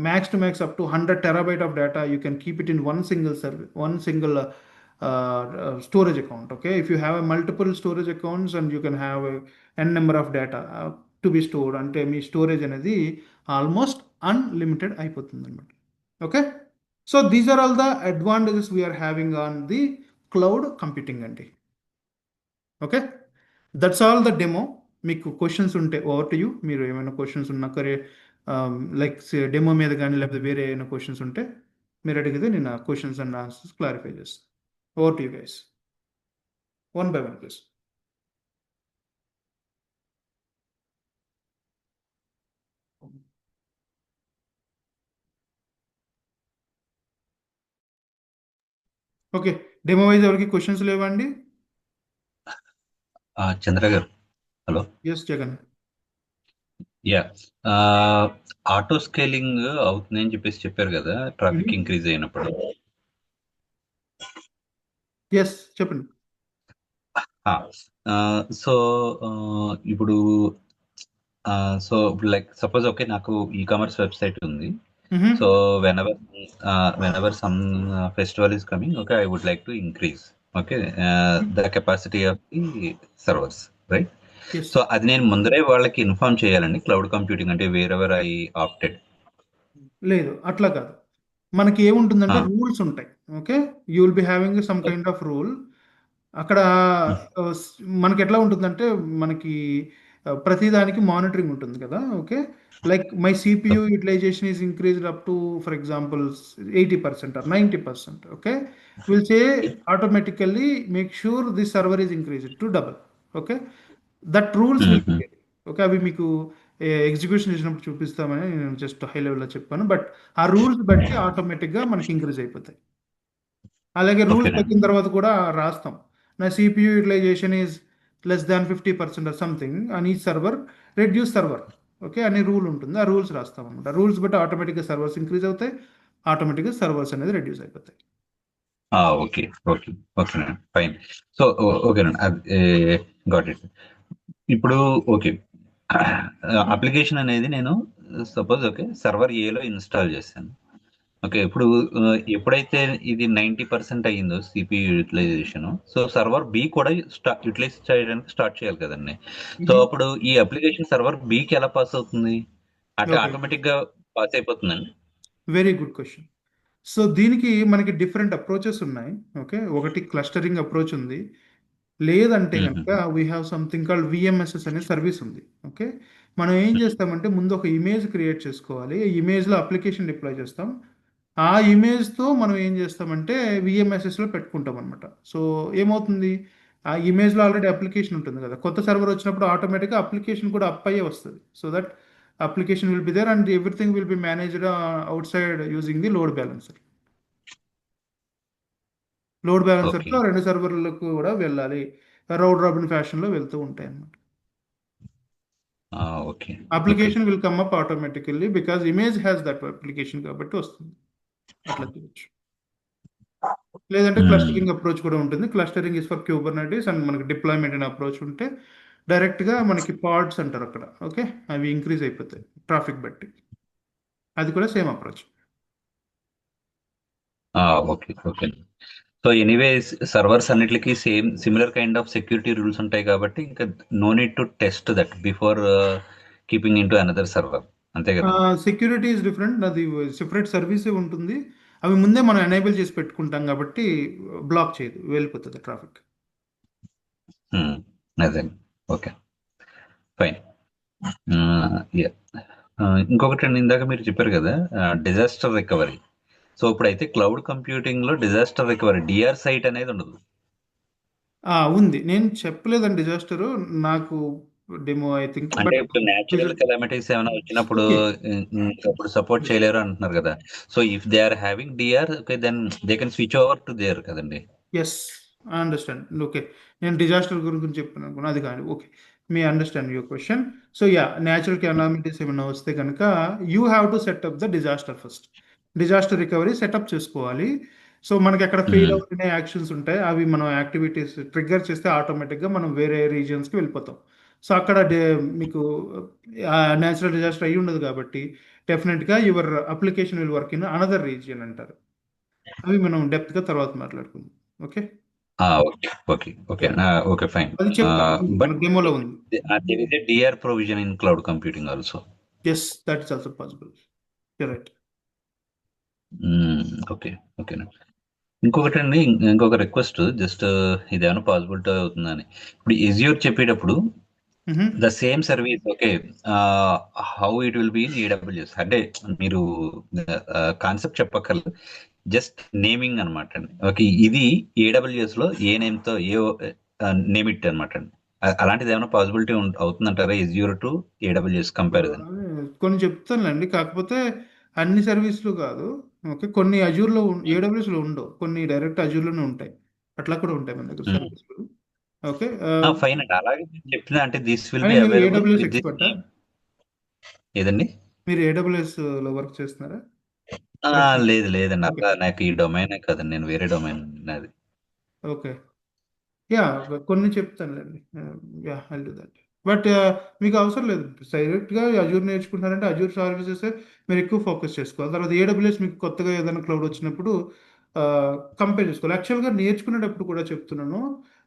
max to max up to 100 TB of data you can keep it in one single storage account. Okay, if you have a multiple storage accounts and you can have a n number of data to be stored, అంటే మీ స్టోరేజ్ అనేది ఆల్మోస్ట్ అన్లిమిటెడ్ అయిపోతుంది అనమాట. Okay, so these are all the advantages we're having on the cloud computing అండి. Okay, that's all the demo. మీకు క్వశ్చన్స్ ఉంటే ఓవర్ టు యూ, మీరు ఏమైనా క్వశ్చన్స్ ఉన్నా లైక్ డెమో మీద కానీ లేకపోతే వేరే ఏమైనా క్వశ్చన్స్ ఉంటే మీరు అడిగితే నేను ఆ క్వశ్చన్స్ అండ్ ఆన్సర్స్ క్లారిఫై చేస్తాను. Over to you guys. One by one, please. Okay. Demo wise ఎవరికి క్వశ్చన్స్ లేవండి? Chandra garu, hello. Yes Jagan. Yeah, auto scaling అవుతుంది అని చెప్పేసి చెప్పారు కదా, ట్రాఫిక్ ఇంక్రీజ్ అయినప్పుడు. ఎస్ చెప్పండి. సో ఇప్పుడు సో లైక్ సపోజ్ ఓకే, నాకు ఈ-కామర్స్ వెబ్సైట్ ఉంది. So whenever some festival is coming, okay, I would like to increase, okay, the capacity of the servers, right? Yes so అది నేను ముందరే వాళ్ళకి ఇన్ఫార్మ్ చేయాలండి, క్లౌడ్ కంప్యూటింగ్ అంటే వేరెవర్ ఐ ఆప్టెడ్. లేదు, అట్లా కాదు. మనకి ఏముంటుందంటే రూల్స్ ఉంటాయి. Okay, you will be having some kind of rule. అక్కడ మనకి ఎట్లా ఉంటుందంటే మనకి ప్రతిదానికి మానిటరింగ్ ఉంటుంది కదా. Okay, like my CPU utilization is increased up to for example 80% or 90%. Okay, will say automatically make sure this server is increased to double. Okay, that rules will be. Okay, అవి మీకు ఎగ్జిక్యూషన్ చేసినప్పుడు చూపిస్తామని నేను జస్ట్ హై లెవెల్లో చెప్పాను. బట్ ఆ రూల్స్ బట్టి ఆటోమేటిక్గా మనకి ఇంక్రీజ్ అయిపోతాయి. అలాగే రూల్స్ Okay. తగ్గిన తర్వాత కూడా రాస్తాం, నా CPU utilization is less than 50% or something అని ఈ సర్వర్ రెడ్యూస్ సర్వర్. ఓకే, అనే రూల్ ఉంటుంది, ఆ రూల్స్ రాస్తాం అనమాట. రూల్స్ బట్టి ఆటోమేటిక్గా సర్వర్స్ ఇంక్రీజ్ అవుతాయి, ఆటోమేటిక్గా సర్వర్స్ అనేది రెడ్యూస్ అయిపోతాయి. ఓకే ఓకే ఓకేనండి, ఫైన్. సో ఓకేనండి, అది గాట్ ఇట్. ఇప్పుడు ఓకే, అప్లికేషన్ అనేది నేను సపోజ్ ఓకే సర్వర్ ఏలో ఇన్స్టాల్ చేశాను. ఓకే, ఇప్పుడు ఎప్పుడైతే ఇది 90% అయ్యిందో CPU utilization, so server B కూడా యూటిలైజ్ చేయడానికి స్టార్ట్ చేయాలి కదండి. సో అప్పుడు ఈ అప్లికేషన్ సర్వర్ బికి ఎలా పాస్ అవుతుంది? అంటే Okay. ఆటోమేటిక్ గా పాస్ అయిపోతుందండి? Very good question. సో దీనికి మనకి డిఫరెంట్ అప్రోచెస్ ఉన్నాయి. ఓకే, ఒకటి క్లస్టరింగ్ అప్రోచ్ ఉంది, లేదంటే కనుక వీ హ్యావ్ సంథింగ్ కాల్డ్ విఎంఎస్ఎస్ అనే సర్వీస్ ఉంది. ఓకే, మనం ఏం చేస్తామంటే ముందు ఒక ఇమేజ్ క్రియేట్ చేసుకోవాలి, ఇమేజ్లో అప్లికేషన్ డిప్లాయ్ చేస్తాం. ఆ ఇమేజ్తో మనం ఏం చేస్తామంటే విఎంఎస్ఎస్లో పెట్టుకుంటాం అనమాట. సో ఏమవుతుంది, ఆ ఇమేజ్లో ఆల్రెడీ అప్లికేషన్ ఉంటుంది కదా, కొత్త సర్వర్ వచ్చినప్పుడు ఆటోమేటిక్గా అప్లికేషన్ కూడా అప్ అయ్యే వస్తుంది. So that application will be there and everything will be managed outside using the load balancer. Load బ్యాలెన్సర్తో రెండు సర్వర్లకు కూడా వెళ్ళాలి, రౌండ్ రాబిన్ ఫ్యాషన్లో వెళ్తూ ఉంటాయి అన్నమాట. Okay, application will come up automatically because image has that application కాబట్టి వస్తుంది. అట్లా చేయొచ్చు. లేదంటే క్లస్టరింగ్ అప్రోచ్ కూడా ఉంటుంది. Clustering is for Kubernetes and మనకి డిప్లాయ్మెంట్ అనే అప్రోచ్ ఉంటే డైరెక్ట్గా మనకి పాడ్స్ అంటారు అక్కడ. ఓకే, అవి ఇంక్రీజ్ అయిపోతాయి ట్రాఫిక్ బట్టి, అది కూడా same approach. Okay okay. So anyways servers అన్నిటికీ same similar kind of security rules ఉంటాయి కాబట్టి ఇంకా no need to test that before keeping into another server, అంతే కదా? సెక్యూరిటీ ఇస్ డిఫరెంట్, అది సెపరేట్ సర్వీసే ఉంటుంది. అవి ముందే మనం ఎనేబుల్ చేసి పెట్టుకుంటాం కాబట్టి బ్లాక్ చేయదు, వెళ్ళిపోతుంది ట్రాఫిక్. అదే, ఓకే ఫైన్. ఇంకొకటి అండి, ఇందాక మీరు చెప్పారు కదా డిజాస్టర్ రికవరీ. సో ఇప్పుడైతే క్లౌడ్ కంప్యూటింగ్ లో డిజాస్టర్ రికవరీ డిఆర్ సైట్ అనేది ఉండదు. ఉంది, నేను చెప్పలేదండి డిజాస్టర్, నాకు డెమో ఐ థింక్. అంటే ఇప్పుడు న్యాచురల్ కెలామిటీస్ ఏమైనా వచ్చినప్పుడు అప్పుడు సపోర్ట్ చేయలేరు అంటున్నారు కదా. So if they are having DR, okay, then they can switch over to there కదండి. Yes, I understand. ఓకే, నేను డిజాస్టర్ గురించి చెప్పాను అనుకున్నా, అది కాదు. ఓకే, మీ understand your question. So yeah, natural calamities ఏమైనా వస్తే కనుక you have to setup the disaster first. Disaster recovery setup చేసుకోవాలి. సో మనకి అక్కడ ఫెయిల్ అవుతున్న యాక్షన్స్ ఉంటాయి, అవి మనం యాక్టివిటీస్ ట్రిగ్గర్ చేస్తే ఆటోమేటిక్గా మనం వేరే రీజియన్స్కి వెళ్ళిపోతాం. సో అక్కడ మీకు న్యాచురల్ డిజాస్టర్ అయ్యి ఉండదు కాబట్టి డెఫినెట్గా your application will work in another region అంటారు. అవి మనం డెప్త్గా తర్వాత మాట్లాడుకుందాం. Okay okay okay okay okay fine. అది చెప్తాను, బట్ డెమోలో ఉంది. there is a DR provision in cloud computing also. Yes, that is also possible. Right. Okay okay. ఇంకొకటి అండి, ఇంకొక రిక్వెస్ట్, జస్ట్ ఇదేమైనా పాసిబిలిటీ అవుతుందని. ఇప్పుడు ఎజ్యూర్ చెప్పేటప్పుడు the same service, okay, how it will be in AWS అంటే మీరు కాన్సెప్ట్ చెప్పక్కర్లేదు, జస్ట్ నేమింగ్ అనమాట అండి. ఓకే, ఇది AWS లో ఏ నేమ్ తో నేమ్ ఇట్ అనమాట అండి. అలాంటిది ఏమైనా పాసిబిలిటీ అవుతుందంటారా ఎజ్యూర్ టు AWS కంపారిజన్? కొన్ని చెప్తానులేండి, కాకపోతే అన్ని సర్వీసులు కాదు. ఓకే. కొన్ని అజూర్‌లో ఏడబ్ల్యూఎస్‌లో ఉండవు. కొన్ని డైరెక్ట్ అజూర్‌లోనే ఉంటాయి. అట్లా కూడా ఉంటాయి మన దగ్గర సర్వీసులు. ఓకే. ఫైన్ అండి. అలాగే మీరు చెప్పిన అంటే దిస్ విల్ అండ్ బి మీరు అవైలబుల్ ఏడబ్ల్యూఎస్ విత్ దిస్ ఎక్స్‌పర్టా? నేమ్. ఏదండి? మీరు ఏడబ్ల్యూఎస్‌లో వర్క్ చేస్తున్నారా? ఆ, కరెక్ట్. లేదు లేదండి. ఓకే. అట్లా నాకు ఈ డొమైనే కదండి. నేను వేరే డొమైన్ నాది. ఓకే. యాహ్! కొన్ని చెప్తానులెండి. Yeah! I'll do that. But మీకు అవసరం లేదు. డైరెక్ట్‌గా అజూర్ నేర్చుకుంటున్నారంటే అజూర్ సర్వీసెసే మీరు ఎక్కువ ఫోకస్ చేసుకోవాలి. తర్వాత ఏడబ్ల్యూఎస్ మీకు కొత్తగా ఏదైనా క్లౌడ్ వచ్చినప్పుడు కంపేర్ చేసుకోవాలి. యాక్చువల్‌గా నేర్చుకునేటప్పుడు కూడా చెప్తున్నాను.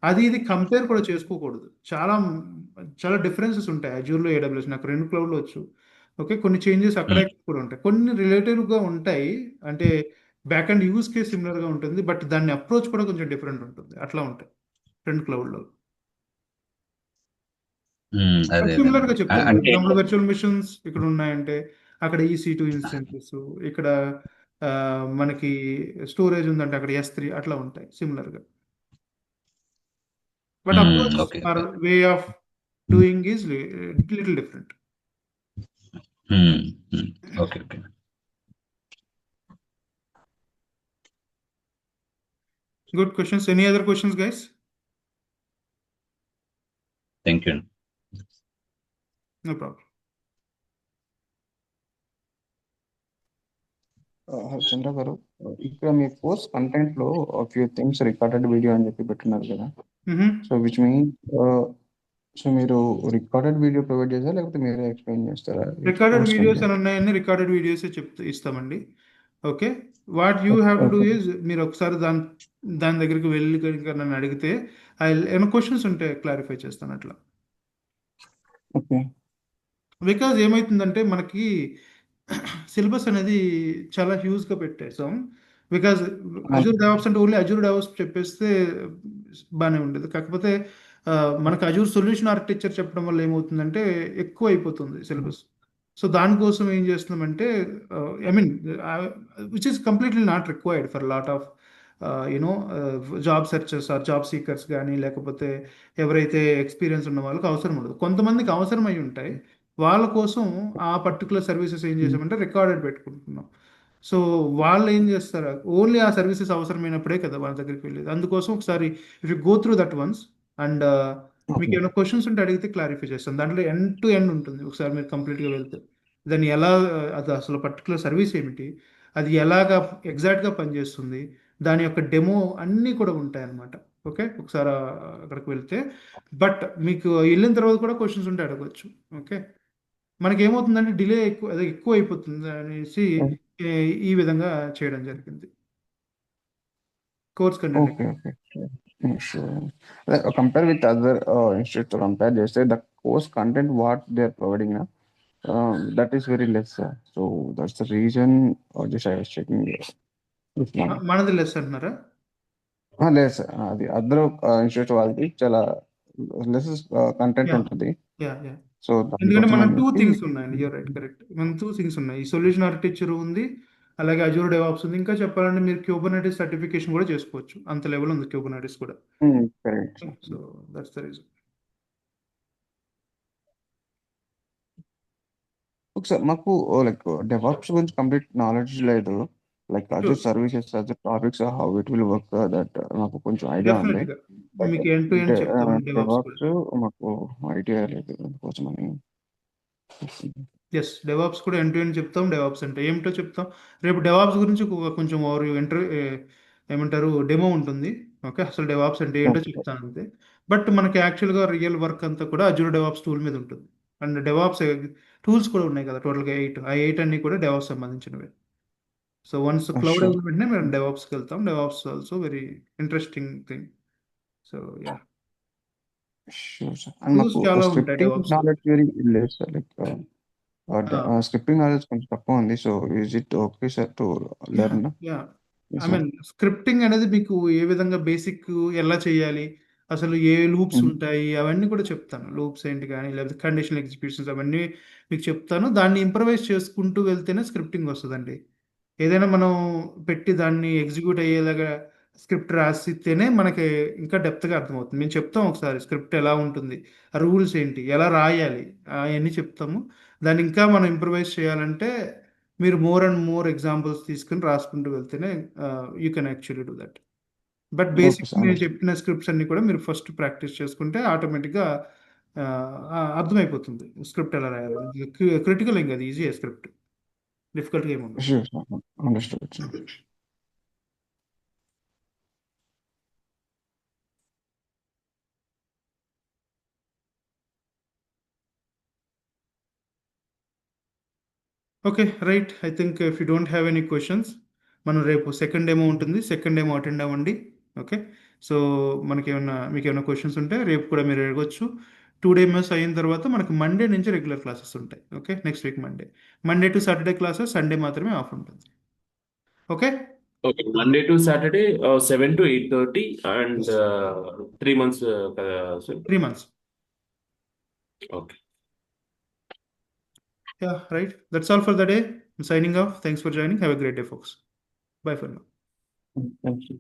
అది ఇది కంపేర్ కూడా చేసుకోకూడదు. చాలా డిఫరెన్సెస్ ఉంటాయి అజూర్‌లో, ఏడబ్ల్యూఎస్. నాకు 2 క్లౌడ్‌లు వచ్చు. ఓకే. కొన్ని చేంజెస్ అక్కడ హ్మ్. ఇక్కడ కూడా ఉంటాయి. కొన్ని రిలేటివ్‌గా ఉంటాయి. అంటే బ్యాక్ ఎండ్ యూజ్ కేస్ సిమిలర్‌గా ఉంటుంది. బట్ దాని అప్రోచ్ కూడా కొంచెం డిఫరెంట్ ఉంటుంది. అట్లా ఉంటాయి 2 క్లౌడ్‌లో. అదే సిమిలర్‌గా అదేనండి. చెప్తాను. ఫర్ అంటే ఎగ్జాంపుల్ వర్చువల్ మిషన్స్ ఇక్కడ ఉన్నాయంటే, అక్కడ EC2 ఇన్స్టెన్సెస్, ఇక్కడ మనకి స్టోరేజ్ ఉందంటే అక్కడ S3 అట్లా ఉంటాయి సిమిలర్‌గా. But approach okay. Our way of doing is little different. Okay okay. Good questions. Any other questions guys? Thank you అండి. No problem. చంద్ర గారు, ఇక్కడ మీ కోర్స్ కంటెంట్ లో ఫ్యూ థింగ్స్ రికార్డెడ్ వీడియో అని చెప్పి పెట్టున్నారు కదా. సో విచ్ మీన్ సో మీరు రికార్డెడ్ వీడియో ప్రొవైడ్ చేస్తారా లేకపోతే మీరే ఎక్స్ప్లెయిన్ చేస్తారా రికార్డెడ్ కోర్స్ వీడియోస్ అని కంటెంట్? ఉన్నాయని రికార్డెడ్ వీడియోసే ఇస్తామండి. Okay. What you have to do okay is మీరు ఒకసారి దాని దగ్గరికి వెళ్ళి కనుక నన్ను అడిగితే ఏమైనా క్వశ్చన్స్ ఉంటే క్లారిఫై చేస్తాను అట్లా. ఓకే బికాజ్ ఏమైతుందంటే మనకి సిలబస్ అనేది చాలా హ్యూజ్గా పెట్టేసాం. బికాజ్ అజూర్ డెవాప్స్ అంటే ఓన్లీ అజూర్ డెవాప్స్ చెప్పేస్తే బాగానే ఉండేది. కాకపోతే మనకు అజూర్ సొల్యూషన్ ఆర్కిటెక్చర్ చెప్పడం వల్ల ఏమవుతుందంటే ఎక్కువ అయిపోతుంది సిలబస్. సో దానికోసం ఏం చేస్తున్నామంటే I mean which is completely not required for lot of you know job searchers or job seekers కానీ, లేకపోతే ఎవరైతే ఎక్స్పీరియన్స్ ఉన్న వాళ్ళకి అవసరం ఉండదు. కొంతమందికి అవసరం అయి ఉంటాయి. వాళ్ళ కోసం ఆ పర్టికులర్ సర్వీసెస్ ఏం చేసామంటే రికార్డెడ్ పెట్టుకుంటున్నాం. సో వాళ్ళు ఏం చేస్తారు, ఓన్లీ ఆ సర్వీసెస్ అవసరమైనప్పుడే కదా వాళ్ళ దగ్గరికి వెళ్ళేది. అందుకోసం ఒకసారి if you go through that once and మీకు ఓకే ఏమైనా క్వశ్చన్స్ ఉంటే అడిగితే క్లారిఫై చేస్తాను. దాంట్లో ఎండ్ టు ఎండ్ ఉంటుంది. ఒకసారి మీరు కంప్లీట్గా వెళ్తే దాన్ని ఎలా అది అసలు పర్టికులర్ సర్వీస్ ఏమిటి, అది ఎలాగా ఎగ్జాక్ట్గా పనిచేస్తుంది, దాని యొక్క డెమో అన్నీ కూడా ఉంటాయన్నమాట. ఓకే. ఒకసారి అక్కడికి వెళ్తే బట్ మీకు వెళ్ళిన తర్వాత కూడా క్వశ్చన్స్ ఉంటే అడగవచ్చు. ఓకే. మనకేమవుతుందంటే డిలే ఎక్కువ అదే ఎక్కువ అయిపోతుంది అనేసి ఈ విధంగా చేయడం జరిగింది. Course content okay okay sure. Compare with other institute compare చేస్తే the course content what they are providing that is very less. So that's the reason just I was checking this one. మనది లెస్ అంటున్నారా? లేదు సార్, అది అదర్ ఇన్స్టిట్యూట్ వాళ్ళది చాలా లెస్ కంటెంట్ యా ఉంటుంది. యా యా సో ఎందుకంటే దానికోసం మనం అని టూ చెప్పి థింగ్స్ ఉన్నాయండి. You're right, correct. మనం టూ థింగ్స్ ఉన్నాయి. ఈ సొల్యూషన్ ఆర్కిటెక్చర్ ఉంది, అలాగే అజూర్ డెవాప్స్ ఉంది. ఇంకా చెప్పాలంటే మీరు క్యూబర్నెటిస్ సర్టిఫికేషన్ కూడా చేసుకోవచ్చు. అంత లెవెల్ ఉంది క్యూబర్నెటిస్ కూడా. Correct. So that's the reason. ఒకసారి మాకు లైక్ డెవాప్స్ గురించి కంప్లీట్ నాలెడ్జ్ లేదు. Like other services other topics how it will work that మాకు కొంచెం ఐడియా ఉంది. డెఫినెట్గా బట్ మీకు ఎండ్ టు ఎండ్ చెప్తామండి డెవాప్స్ కూడా. డెవాప్స్ మాకు ఐడియా లేదు అందుకోసం అని. ఎస్, డెవాప్స్ కూడా ఎండ్ టు ఎండ్ చెప్తాం. డెవాప్స్ అంటే ఏమిటో చెప్తాం. రేపు డెవాప్స్ గురించి కొంచెం ఓవర్ ఏమంటారు డెమో ఉంటుంది. ఓకే. అసలు డెవాప్స్ అంటే ఏంటో చెప్తాను అంతే. బట్ మనకి యాక్చువల్గా రియల్ వర్క్ అంతా కూడా అజూర్ డెవాప్స్ టూల్ మీద ఉంటుంది. అండ్ డెవాప్స్ టూల్స్ కూడా ఉన్నాయి కదా, టోటల్గా 8. ఆ 8 అన్ని కూడా డెవాప్స్ సంబంధించినవి. సో వన్స్ క్లౌడ్ షూర్ అయిన వెంటనే మేము డెవాప్స్కి వెళ్తాం. DevOps also very interesting thing. So yeah, sure sir. And tools మాకు చాలా ఉంటాయి స్క్రిప్టింగ్ డెవాప్స్లో. నాలెడ్జ్ వెరీ లేదు సార్. లైక్ స్క్రిప్టింగ్ నాలెడ్జ్ కొంచెం తక్కువ ఉంది. So is it okay sir to yeah learn? Yeah I mean scripting అనేది మీకు ఏ విధంగా బేసిక్ ఎలా చేయాలి, అసలు ఏ లూప్స్ ఉంటాయి అవన్నీ కూడా చెప్తాను. లూప్స్ ఏంటి కానీ, లేకపోతే కండిషనల్ ఎగ్జిక్యూషన్స్ అవన్నీ మీకు చెప్తాను. దాన్ని ఇంప్రవైజ్ చేసుకుంటూ వెళ్తేనే స్క్రిప్టింగ్ వస్తుందండి. ఏదైనా మనం పెట్టి దాన్ని ఎగ్జిక్యూట్ అయ్యేలాగా స్క్రిప్ట్ రాసితేనే మనకి ఇంకా డెప్త్గా అర్థమవుతుంది. మేము చెప్తాం ఒకసారి స్క్రిప్ట్ ఎలా ఉంటుంది, ఆ రూల్స్ ఏంటి, ఎలా రాయాలి అవన్నీ చెప్తాము. దాన్ని ఇంకా మనం ఇంప్రవైజ్ చేయాలంటే మీరు మోర్ అండ్ మోర్ ఎగ్జాంపుల్స్ తీసుకుని రాసుకుంటూ వెళ్తేనే you can actually do that. But Okay, basic sir. నేను Understood. చెప్పిన స్క్రిప్ట్స్ అన్ని కూడా మీరు ఫస్ట్ ప్రాక్టీస్ చేసుకుంటే ఆటోమేటిక్గా అర్థమైపోతుంది స్క్రిప్ట్ ఎలా రాయాలి. క్రిటికల్ ఏం కాదు, ఈజీ స్క్రిప్ట్, డిఫికల్ట్గా ఏమి ఉండదు. Sure, sir. Understood, sir. Okay right, I think if you don't have any questions, మనం రేపు సెకండ్ డేమో ఉంటుంది, సెకండ్ డేమో అటెండ్ అవ్వండి. ఓకే, సో మీకు ఏమైనా క్వశ్చన్స్ ఉంటే రేపు కూడా మీరు అడగొచ్చు. 2 డేస్ అయిన తర్వాత మనకి మండే నుంచి రెగ్యులర్ క్లాసెస్ ఉంటాయి. Okay, next week Monday to Saturday classes, Sunday మాత్రమే ఆఫ్ ఉంటుంది. Okay, okay, Monday to Saturday 7 to 8:30 and 3 months కదా sir? 3 months. Okay. Yeah, right. That's all for the day. I'm signing off. Thanks for joining. Have a great day, folks. Bye for now. Thank you.